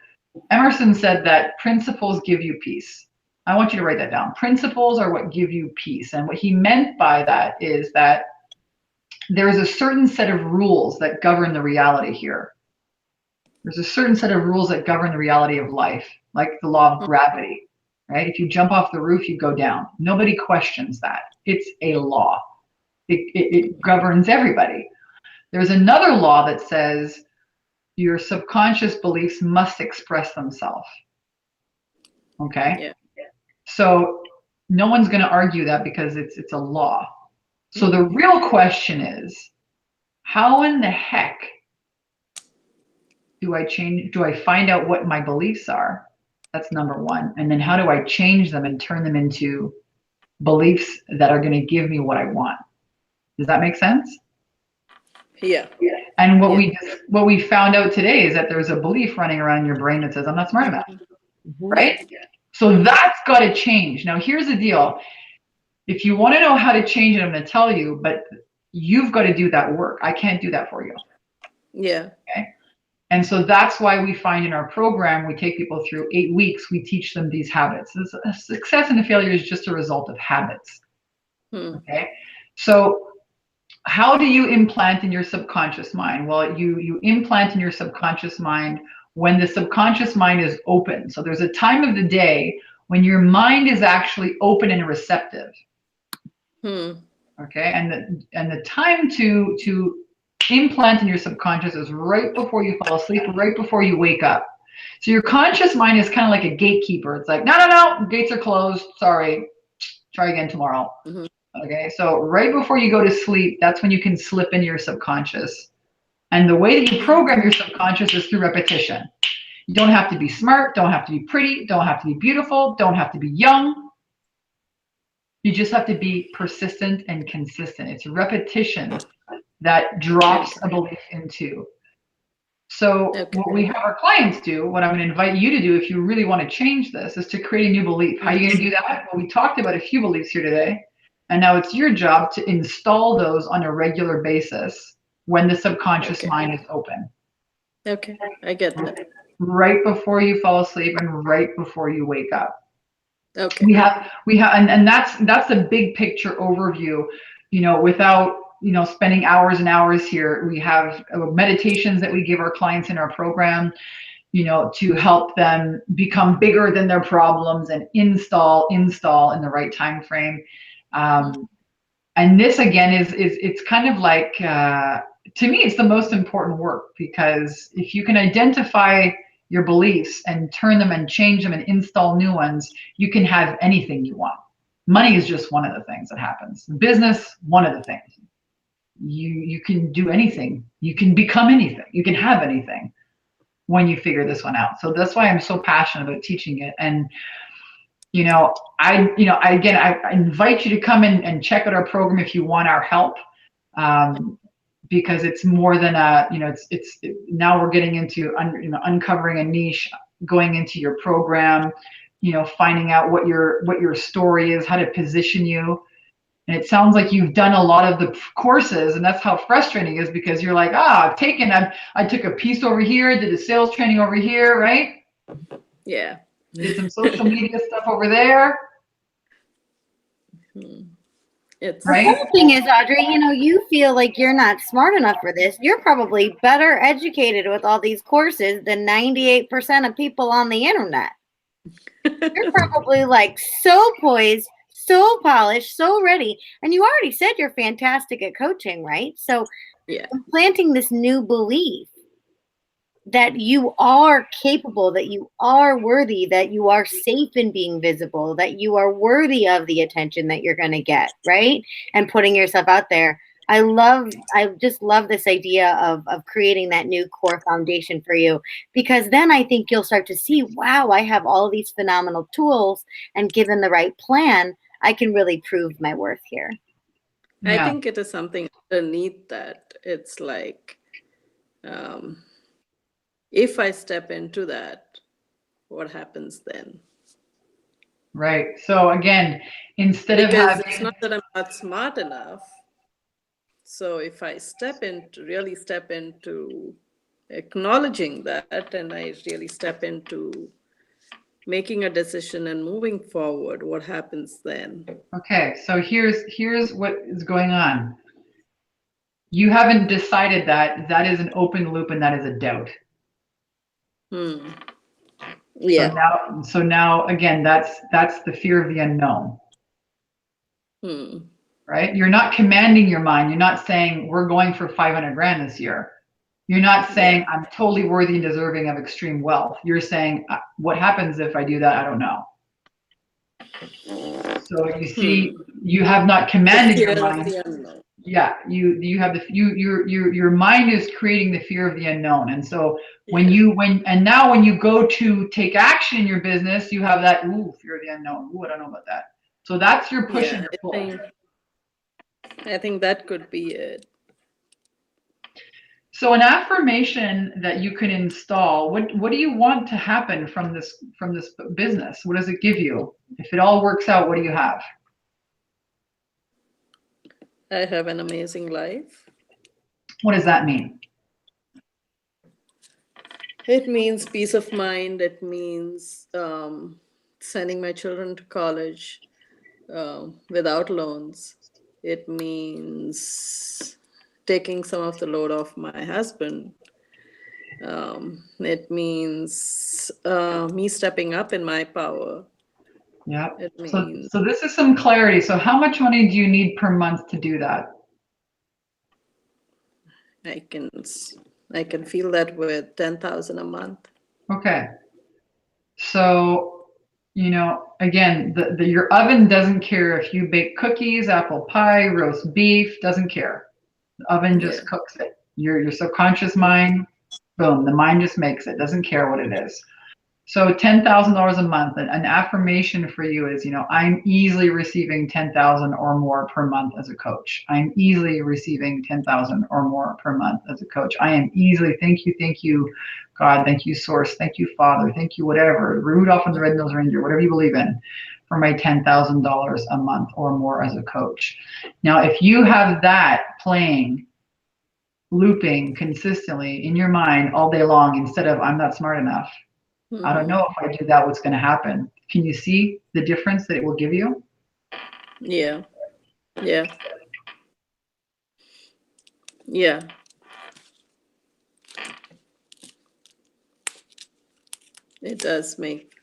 Emerson said that principles give you peace. I want you to write that down. Principles are what give you peace. And what he meant by that is that there is a certain set of rules that govern the reality here. There's a certain set of rules that govern the reality of life, like the law of gravity, right? If you jump off the roof, you go down. Nobody questions that. It's a law. It governs everybody. There's another law that says your subconscious beliefs must express themselves. Okay? Yeah. So no one's going to argue that because it's a law. So the real question is, how in the heck do I find out what my beliefs are? That's number one. And then how do I change them and turn them into beliefs that are going to give me what I want? Does that make sense? Yeah. And what we found out today is that there's a belief running around in your brain that says, I'm not smart enough. Right? So that's got to change. Now, here's the deal. If you want to know how to change it, I'm going to tell you, but you've got to do that work. I can't do that for you. Yeah. Okay. And so that's why we find in our program, we take people through 8 weeks, we teach them these habits. A success and a failure is just a result of habits. Okay. So how do you implant in your subconscious mind? Well, you implant in your subconscious mind when the subconscious mind is open. So there's a time of the day when your mind is actually open and receptive. Okay. And the time to implant in your subconscious is right before you fall asleep, right before you wake up. So your conscious mind is kind of like a gatekeeper. It's like, no, gates are closed. Sorry. Try again tomorrow. Okay. So right before you go to sleep, that's when you can slip into your subconscious. And the way that you program your subconscious is through repetition. You don't have to be smart, don't have to be pretty, don't have to be beautiful, don't have to be young. You just have to be persistent and consistent. It's repetition that drops a belief into. So what we have our clients do, what I'm going to invite you to do if you really want to change this, is to create a new belief. How are you going to do that? Well, we talked about a few beliefs here today, and now it's your job to install those on a regular basis when the subconscious mind is open. Okay, I get that. Right before you fall asleep and right before you wake up. Okay. We have, and that's the big picture overview, without, spending hours and hours here. We have meditations that we give our clients in our program. to help them become bigger than their problems and install in the right time frame. And this again is it's kind of like, to me, it's the most important work, because if you can identify your beliefs and turn them and change them and install new ones, you can have anything you want. Money is just one of the things that happens. Business, one of the things. You can do anything. You can become anything. You can have anything when you figure this one out. So that's why I'm so passionate about teaching it. And I invite you to come in and check out our program if you want our help, because it's more than it's now we're getting into uncovering a niche, going into your program, finding out what your story is, how to position you. And it sounds like you've done a lot of the courses, and that's how frustrating it is, because you're like, I took a piece over here, did a sales training over here, right? Yeah. Did some social media stuff over there. It's The right. whole thing is, Audrey, you feel like you're not smart enough for this. You're probably better educated with all these courses than 98% of people on the internet. You're probably like so poised, so polished, so ready. And you already said you're fantastic at coaching, right? So yeah. implanting this new belief that you are capable, that you are worthy, that you are safe in being visible, that you are worthy of the attention that you're going to get, right? And putting yourself out there. I just love this idea of creating that new core foundation for you, because then I think you'll start to see, wow, I have all these phenomenal tools, and given the right plan, I can really prove my worth here. I think it is something underneath that. It's like, if I step into that, what happens then? Right. So again, instead of having, it's not that I'm not smart enough. So if I really step into acknowledging that, and I really step into making a decision and moving forward, what happens then? okay, so here's what is going on. You haven't decided that is an open loop, and that is a doubt. Yeah. So now again, that's the fear of the unknown. Right? You're not commanding your mind. You're not saying we're going for 500 grand this year. You're not saying I'm totally worthy and deserving of extreme wealth. You're saying what happens if I do that? I don't know. So you see, you have not commanded your mind. Yeah, you have your mind is creating the fear of the unknown. And so when you go to take action in your business, you have that fear of the unknown. I don't know about that. So that's your push and your pull. I think that could be it. So an affirmation that you can install, what do you want to happen from this business? What does it give you? If it all works out, what do you have? I have an amazing life. What does that mean? It means peace of mind. It means sending my children to college without loans. It means taking some of the load off my husband. It means me stepping up in my power. Yeah. It means So this is some clarity. So how much money do you need per month to do that? I can feel that with 10,000 a month. Okay. So, again, your oven doesn't care if you bake cookies, apple pie, roast beef, doesn't care. The oven just cooks it. Your subconscious mind, boom, the mind just makes it, doesn't care what it is. So $10,000 a month, an affirmation for you is, I'm easily receiving 10,000 or more per month as a coach. I'm easily receiving 10,000 or more per month as a coach. I am easily, thank you, God, thank you, Source, thank you, Father, thank you, whatever, Rudolph and the Red-Nosed Reindeer, whatever you believe in, for my $10,000 a month or more as a coach. Now, if you have that playing, looping consistently in your mind all day long, instead of I'm not smart enough, I don't know if I do that, what's going to happen. Can you see the difference that it will give you? Yeah. Yeah. Yeah. It does make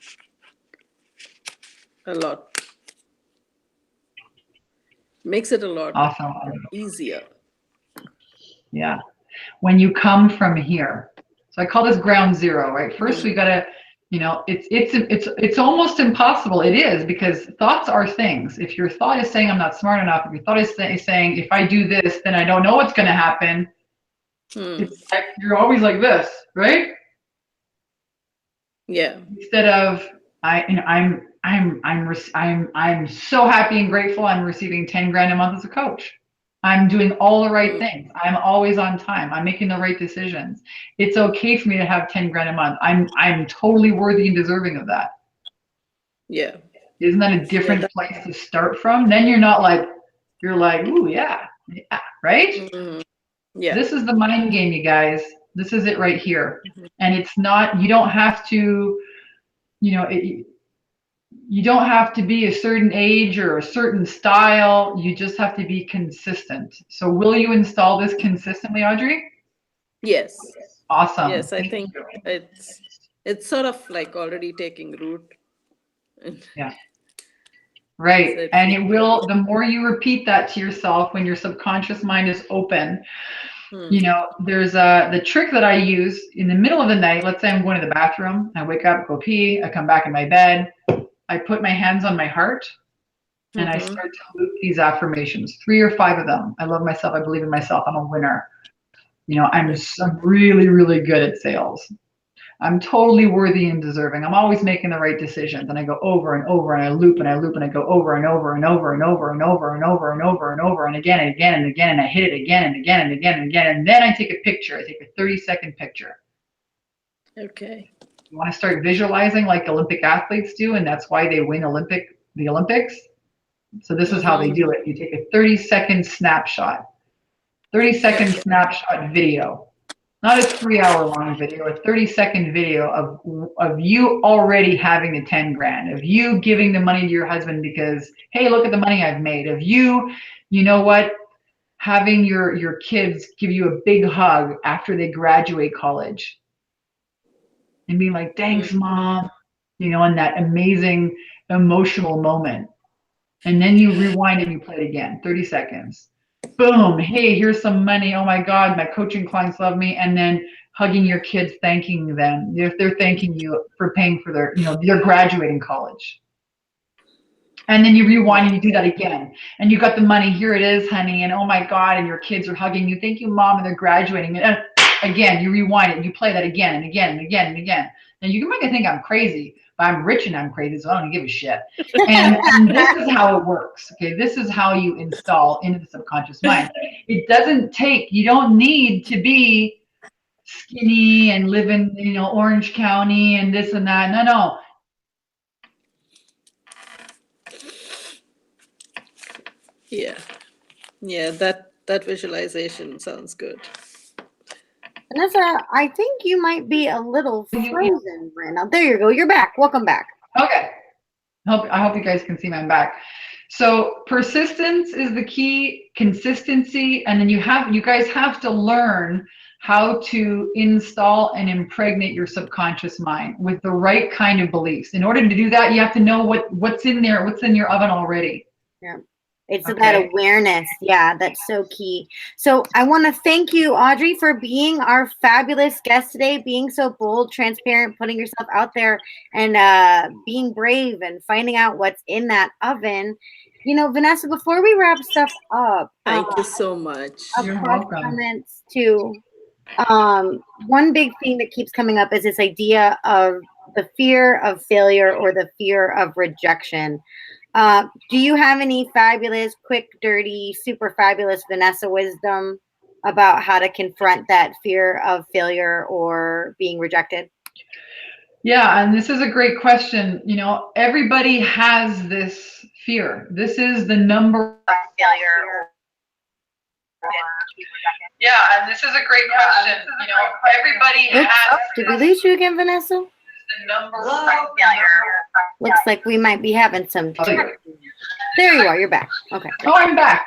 a lot, makes it a lot Awesome. easier. Yeah. When you come from here. So I call this ground zero, right? First we gotta, it's almost impossible. It is, because thoughts are things. If your thought is saying I'm not smart enough, if your thought is saying if I do this, then I don't know what's gonna happen, it's like you're always like this, right? Yeah. Instead of I'm so happy and grateful I'm receiving 10 grand a month as a coach. I'm doing all the right things. I'm always on time. I'm making the right decisions. It's okay for me to have 10 grand a month. I'm totally worthy and deserving of that. Yeah. Isn't that a different place to start from? Then you're not like, ooh, yeah, right? Yeah. This is the mind game, you guys. This is it right here. And it's not, you don't have to, you don't have to be a certain age or a certain style. You just have to be consistent. So will you install this consistently, Audrey? Yes. Awesome. Yes, I think it's sort of like already taking root. Yeah. Right. And it will, the more you repeat that to yourself when your subconscious mind is open, there's the trick that I use in the middle of the night. Let's say I'm going to the bathroom. I wake up, go pee. I come back in my bed. I put my hands on my heart and I start to loop these affirmations, 3 or 5 of them. I love myself. I believe in myself. I'm a winner. I'm really, really good at sales. I'm totally worthy and deserving. I'm always making the right decisions. And I go over and over and I loop and I loop and I go over and over and over and over and over and over and over and over and again and again and again. And I hit it again and again and again and again. And then I take a picture. I take a 30-second picture. Okay. You want to start visualizing like Olympic athletes do, and that's why they win the Olympics. So this is how they do it. You take a 30-second snapshot, 30-second snapshot video, not a 3-hour-long video, a 30-second video of you already having the 10 grand, of you giving the money to your husband because, hey, look at the money I've made, of you know what, having your kids give you a big hug after they graduate college. And being like, thanks, Mom, in that amazing emotional moment. And then you rewind and you play it again, 30 seconds. Boom, hey, here's some money. Oh my God, my coaching clients love me. And then hugging your kids, thanking them. They're thanking you for paying for they're graduating college. And then you rewind and you do that again. And you got the money, here it is, honey. And oh my God, and your kids are hugging you. Thank you, Mom, and they're graduating. And again, you rewind it and you play that again and again and again and again. Now you might think I'm crazy, but I'm rich and I'm crazy, so I don't give a shit. And this is how it works. Okay, this is how you install into the subconscious mind. It doesn't take, you don't need to be skinny and live in Orange County and this and that. No. Yeah, that visualization sounds good. Vanessa, I think you might be a little frozen right now. There you go. You're back. Welcome back. Okay. I hope you guys can see my back. So persistence is the key, consistency, and then you guys have to learn how to install and impregnate your subconscious mind with the right kind of beliefs. In order to do that, you have to know what's in there, what's in your oven already. Yeah. It's that awareness. Yeah, that's so key. So I want to thank you, Audrey, for being our fabulous guest today, being so bold, transparent, putting yourself out there and being brave and finding out what's in that oven. Vanessa, before we wrap stuff up. Thank you so much. You're welcome. Comments too. One big thing that keeps coming up is this idea of the fear of failure or the fear of rejection. Do you have any fabulous, quick, dirty, super fabulous Vanessa wisdom about how to confront that fear of failure or being rejected? Yeah, and this is a great question. Everybody has this fear. This is the number one failure. Yeah, and this is a great question. Everybody has. Did we lose you again, Vanessa? The number one failure. Looks like we might be having some. There you are. You're back. Okay. Oh, I'm back.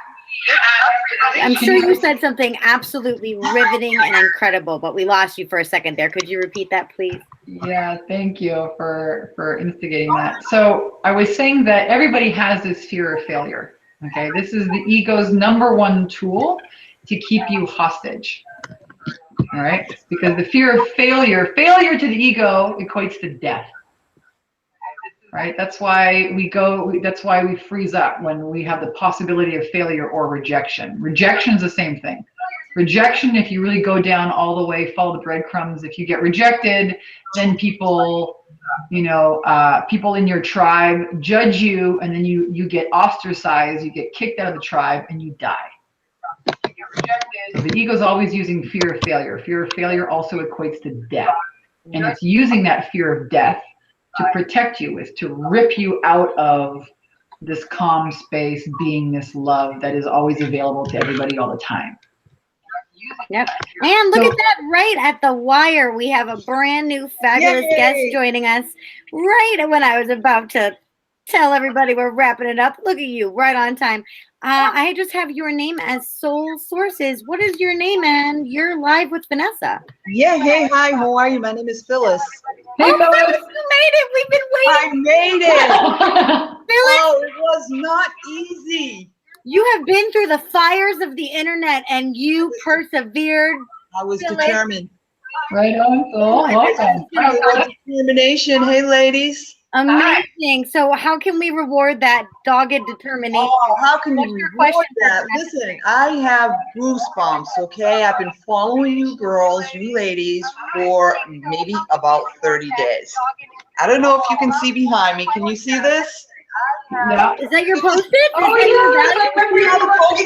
I'm sure you said something absolutely riveting and incredible, but we lost you for a second there. Could you repeat that, please? Yeah, thank you for instigating that. So I was saying that everybody has this fear of failure. Okay, this is the ego's #1 tool to keep you hostage. All right, because the fear of failure to the ego equates to death. Right, that's why we freeze up when we have the possibility of failure or rejection. Rejection is the same thing. Rejection, if you really go down all the way, follow the breadcrumbs, if you get rejected, then people, people in your tribe judge you, and then you get ostracized, you get kicked out of the tribe, and you die. So the ego is always using fear of failure. Fear of failure also equates to death. And it's using that fear of death to protect you, is to rip you out of this calm space, beingness, love that is always available to everybody all the time. Yep. And look at that, right at the wire. We have a brand new fabulous guest joining us right when I was about to tell everybody we're wrapping it up. Look at you, right on time. I just have your name as Soul Sources. What is your name? And you're live with Vanessa. Yeah, hey, hi, how are you? My name is Phyllis. Hey, Phyllis. Phyllis, you made it. We've been waiting. I made it. Phyllis, Oh, it was not easy. you have been through the fires of the internet and you persevered. I was Phyllis. Determined. Right on, Soul. Welcome. Determination. Hey, ladies. Amazing. So how can we reward that dogged determination? Oh, how can What's you your reward question that? for Vanessa? Listen, I have goosebumps, okay? I've been following you girls, you ladies, for maybe about 30 days. I don't know if you can see behind me. Can you see this? Yeah. Is that your post-it? Oh,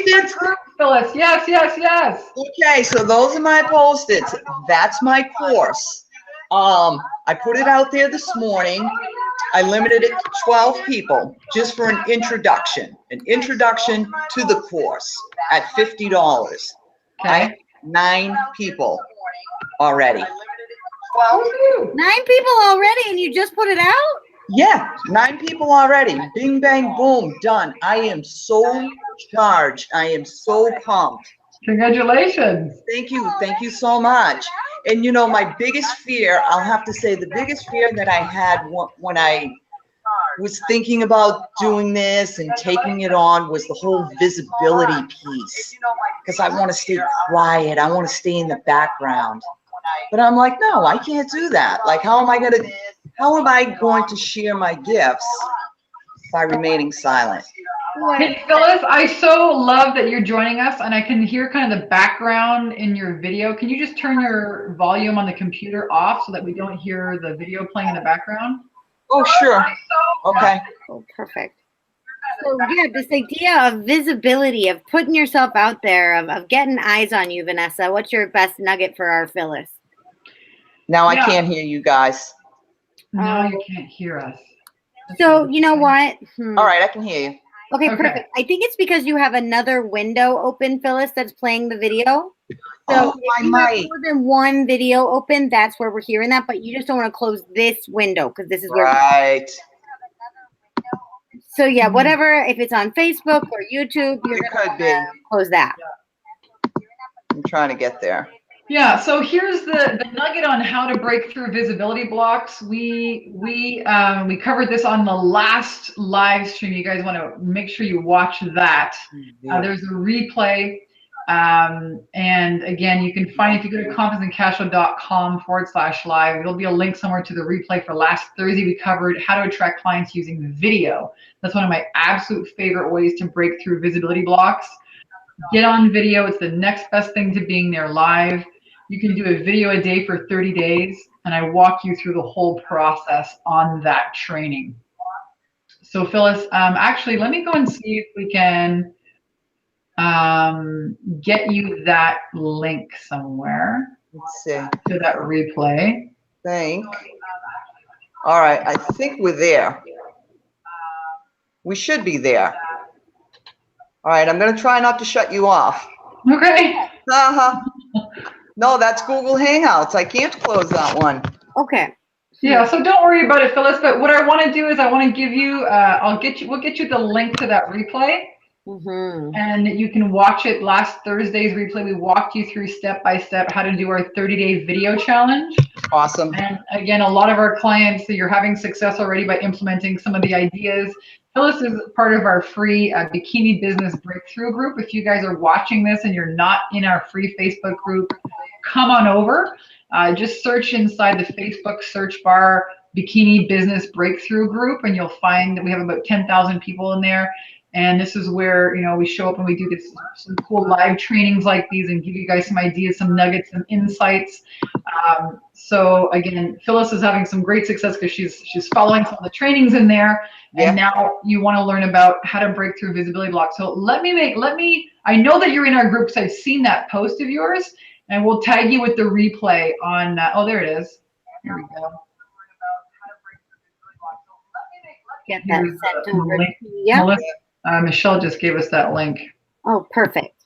yes. Phyllis, yes. Okay, so those are my post-its. That's my course. I put it out there this morning. I limited it to 12 people just for an introduction to the course at $50. Okay. 9 people already. 9 people already, and you just put it out? Yeah, 9 people already. Bing, bang, boom, done. I am so charged. I am so pumped. Congratulations. Thank you so much. And my biggest fear, I'll have to say, the biggest fear that I had when I was thinking about doing this and taking it on was the whole visibility piece. Because I want to stay quiet. I want to stay in the background. But I'm like, no, I can't do that. Like, how am I going to share my gifts by remaining silent? Hey, Phyllis, I so love that you're joining us, and I can hear kind of the background in your video. Can you just turn your volume on the computer off so that we don't hear the video playing in the background? Oh, sure. Okay. Oh, perfect. So yeah, this idea of visibility, of putting yourself out there, of getting eyes on you, Vanessa. What's your best nugget for our Phyllis? Now I can't hear you guys. Now you can't hear us. So you know what? All right, I can hear you. Okay, perfect. I think it's because you have another window open, Phyllis, that's playing the video. So if you have more than one video open, that's where we're hearing that. But you just don't want to close this window because this is where. Right. So yeah, whatever. If it's on Facebook or YouTube, you're going to close that. I'm trying to get there. Yeah, so here's the nugget on how to break through visibility blocks. We covered this on the last live stream. You guys want to make sure you watch that. There's a replay. And again, you can find, if you go to confidenceandcashflow.com/live, there'll be a link somewhere to the replay for last Thursday. We covered how to attract clients using video. That's one of my absolute favorite ways to break through visibility blocks. Get on video. It's the next best thing to being there live. You can do a video a day for 30 days, and I walk you through the whole process on that training. So Phyllis, actually, let me go and see if we can get you that link somewhere. Let's see. To that replay. All right, I think we're there. We should be there. All right, I'm going to try not to shut you off. Okay. No, that's Google Hangouts. I can't close that one. Okay. Yeah, so don't worry about it, Phyllis. But what I want to do is I want to give you, we'll get you the link to that replay. Mm-hmm. And you can watch it. Last Thursday's replay, we walked you through step by step how to do our 30-day video challenge. Awesome. And again, a lot of our clients, you're having success already by implementing some of the ideas. Phyllis is part of our free Bikini Business Breakthrough group. If you guys are watching this and you're not in our free Facebook group, come on over. Just search inside the Facebook search bar Bikini Business Breakthrough group, and you'll find that we have about 10,000 people in there. And this is where, you know, we show up and we do some cool live trainings like these and give you guys some ideas, some nuggets, some insights. So again, Phyllis is having some great success because she's following some of the trainings in there. Yeah. And now you want to learn about how to break through visibility blocks. So I know that you're in our group because I've seen that post of yours, and we'll tag you with the replay on, oh, there it is. Here we go. Get that Here's sent the over. link. Yeah. Melissa, Michelle just gave us that link. Oh, perfect.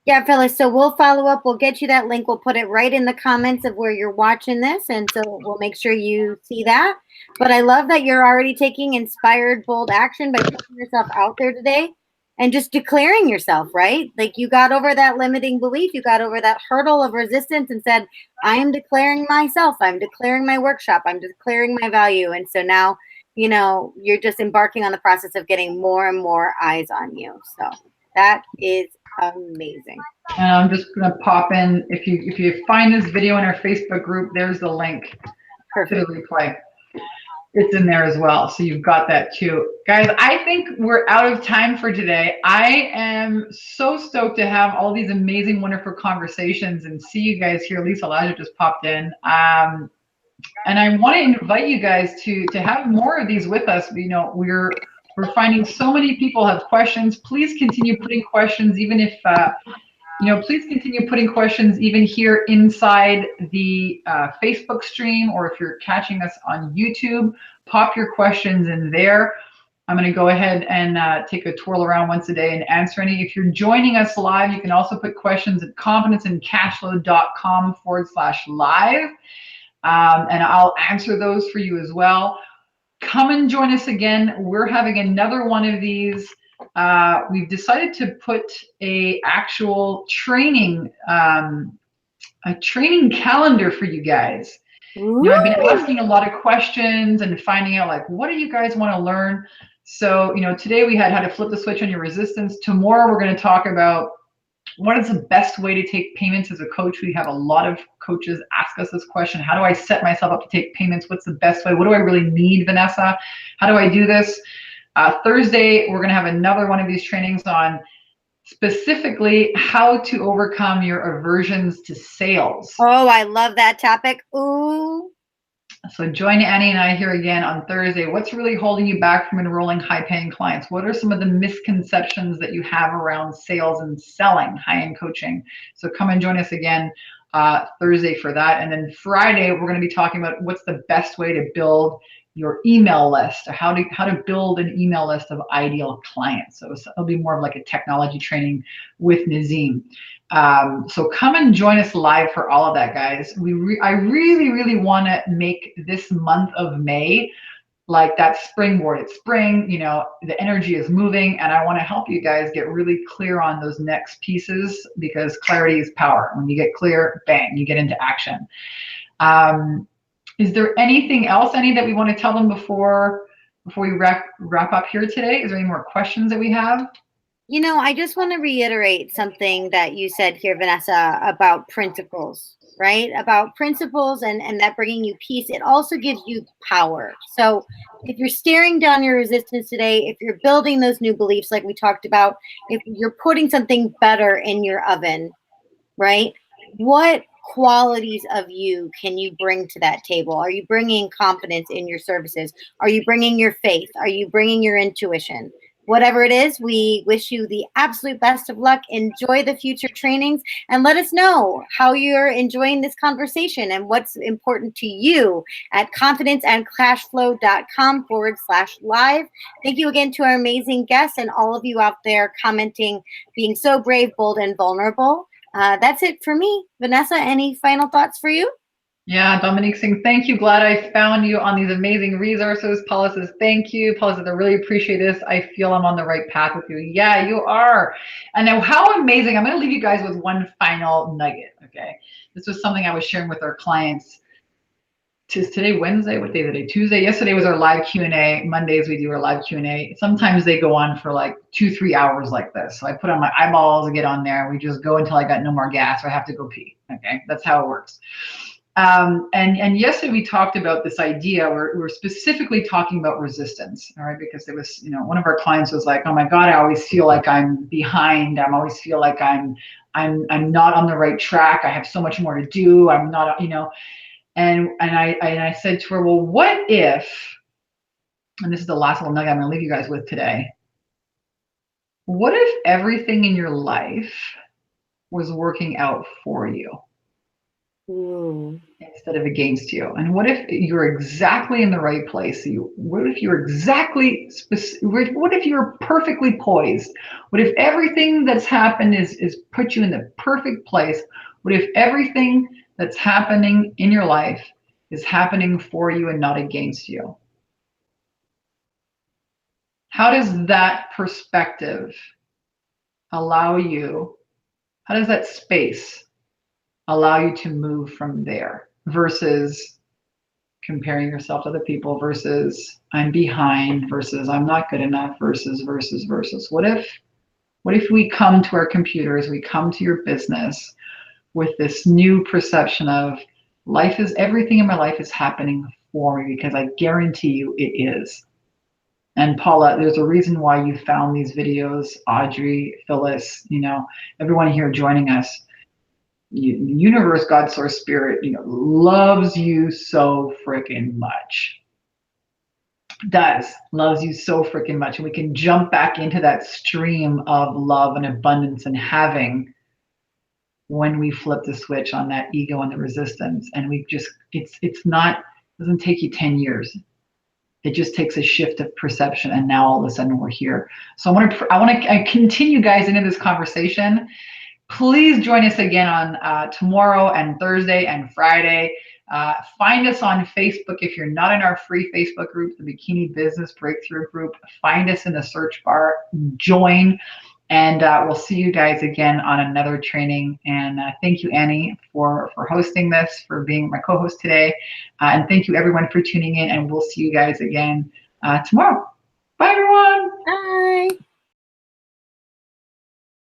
Yeah, Phyllis, so we'll follow up. We'll get you that link. We'll put it right in the comments of where you're watching this. And so we'll make sure you see that. But I love that you're already taking inspired, bold action by putting yourself out there today and just declaring yourself, right? Like you got over that limiting belief. You got over that hurdle of resistance and said, I am declaring myself. I'm declaring my workshop. I'm declaring my value. And so now, you know, you're just embarking on the process of getting more and more eyes on you. So that is amazing. And I'm just going to pop in, if you find this video in our Facebook group, there's the link to the replay. It's in there as well, so you've got that too. Guys, I think we're out of time for today. I am so stoked to have all these amazing, wonderful conversations and see you guys here. Lisa Elijah just popped in. And I want to invite you guys to have more of these with us. You know, we're finding so many people have questions. Please continue putting questions, even if please continue putting questions even here inside the Facebook stream, or if you're catching us on YouTube, pop your questions in there. I'm going to go ahead and take a twirl around once a day and answer any. If you're joining us live, you can also put questions at confidenceandcashflow.com/live. And I'll answer those for you as well. Come and join us again. We're having another one of these. We've decided to put a actual training, a training calendar for you guys. You know, I've been asking a lot of questions and finding out, like, what do you guys want to learn? So, you know, today we had how to flip the switch on your resistance. Tomorrow we're going to talk about what is the best way to take payments as a coach. We have a lot of coaches ask us this question. How do I set myself up to take payments? What's the best way? What do I really need, Vanessa? How do I do this? Thursday, we're going to have another one of these trainings on specifically how to overcome your aversions to sales. Oh, I love that topic. Ooh. So join Annie and I here again on Thursday. What's really holding you back from enrolling high-paying clients? What are some of the misconceptions that you have around sales and selling high-end coaching? So come and join us again Thursday for that. And then Friday, we're going to be talking about what's the best way to build your email list, or how to build an email list of ideal clients. So it'll be more of like a technology training with Nazim. So come and join us live for all of that, guys. I really want to make this month of May like that springboard. It's spring, you know, the energy is moving, and I want to help you guys get really clear on those next pieces, because clarity is power. When you get clear, bang, you get into action. Is there anything else, Annie, that we want to tell them before we wrap up here today? Is there any more questions that we have? You know, I just want to reiterate something that you said here, Vanessa, about principles, right? About principles and that bringing you peace. It also gives you power. So if you're staring down your resistance today, if you're building those new beliefs like we talked about, if you're putting something better in your oven, right? What qualities of you can you bring to that table? Are you bringing confidence in your services? Are you bringing your faith? Are you bringing your intuition? Whatever it is, we wish you the absolute best of luck. Enjoy the future trainings and let us know how you're enjoying this conversation and what's important to you at confidenceandcashflow.com/live. Thank you again to our amazing guests and all of you out there commenting, being so brave, bold, and vulnerable. That's it for me. Vanessa, any final thoughts for you? Yeah, Dominique saying, thank you. Glad I found you on these amazing resources. Paula says, thank you. Paula says, I really appreciate this. I feel I'm on the right path with you. Yeah, you are. And now how amazing. I'm going to leave you guys with one final nugget. Okay. This was something I was sharing with our clients. Is today Wednesday? What day is it today? Tuesday. Yesterday was our live Q&A. Mondays we do our live Q&A. Sometimes they go on for like 2-3 hours like this. So I put on my eyeballs and get on there. We just go until I got no more gas or I have to go pee. Okay. That's how it works. And yesterday we talked about this idea. We're specifically talking about resistance, all right? Because it was, one of our clients was like, "Oh my God, I always feel like I'm behind. I always feel like I'm not on the right track. I have so much more to do. I'm not, And I said to her, well, what if? And this is the last little nugget I'm going to leave you guys with today. What if everything in your life was working out for you? Instead of against you? And what if you're exactly in the right place? What if you're what if you're perfectly poised? What if everything that's happened is put you in the perfect place? What if everything that's happening in your life is happening for you and not against you? How does that perspective allow you, how does that space allow you to move from there versus comparing yourself to other people versus I'm behind versus I'm not good enough versus. What if we come to our computers, we come to your business with this new perception of everything in my life is happening for me because I guarantee you it is. And Paula, there's a reason why you found these videos, Audrey, Phyllis, everyone here joining us. Universe, God, Source, Spirit, loves you so freaking much. Loves you so freaking much. And we can jump back into that stream of love and abundance and having when we flip the switch on that ego and the resistance. And we just, it doesn't take you 10 years. It just takes a shift of perception, and now all of a sudden we're here. So I want to continue, guys, into this conversation. Please join us again on tomorrow and Thursday and Friday. Find us on Facebook if you're not in our free Facebook group, the Bikini Business Breakthrough Group. Find us in the search bar, join, and we'll see you guys again on another training. And thank you, Annie, for hosting this, for being my co-host today. And thank you, everyone, for tuning in, and we'll see you guys again tomorrow.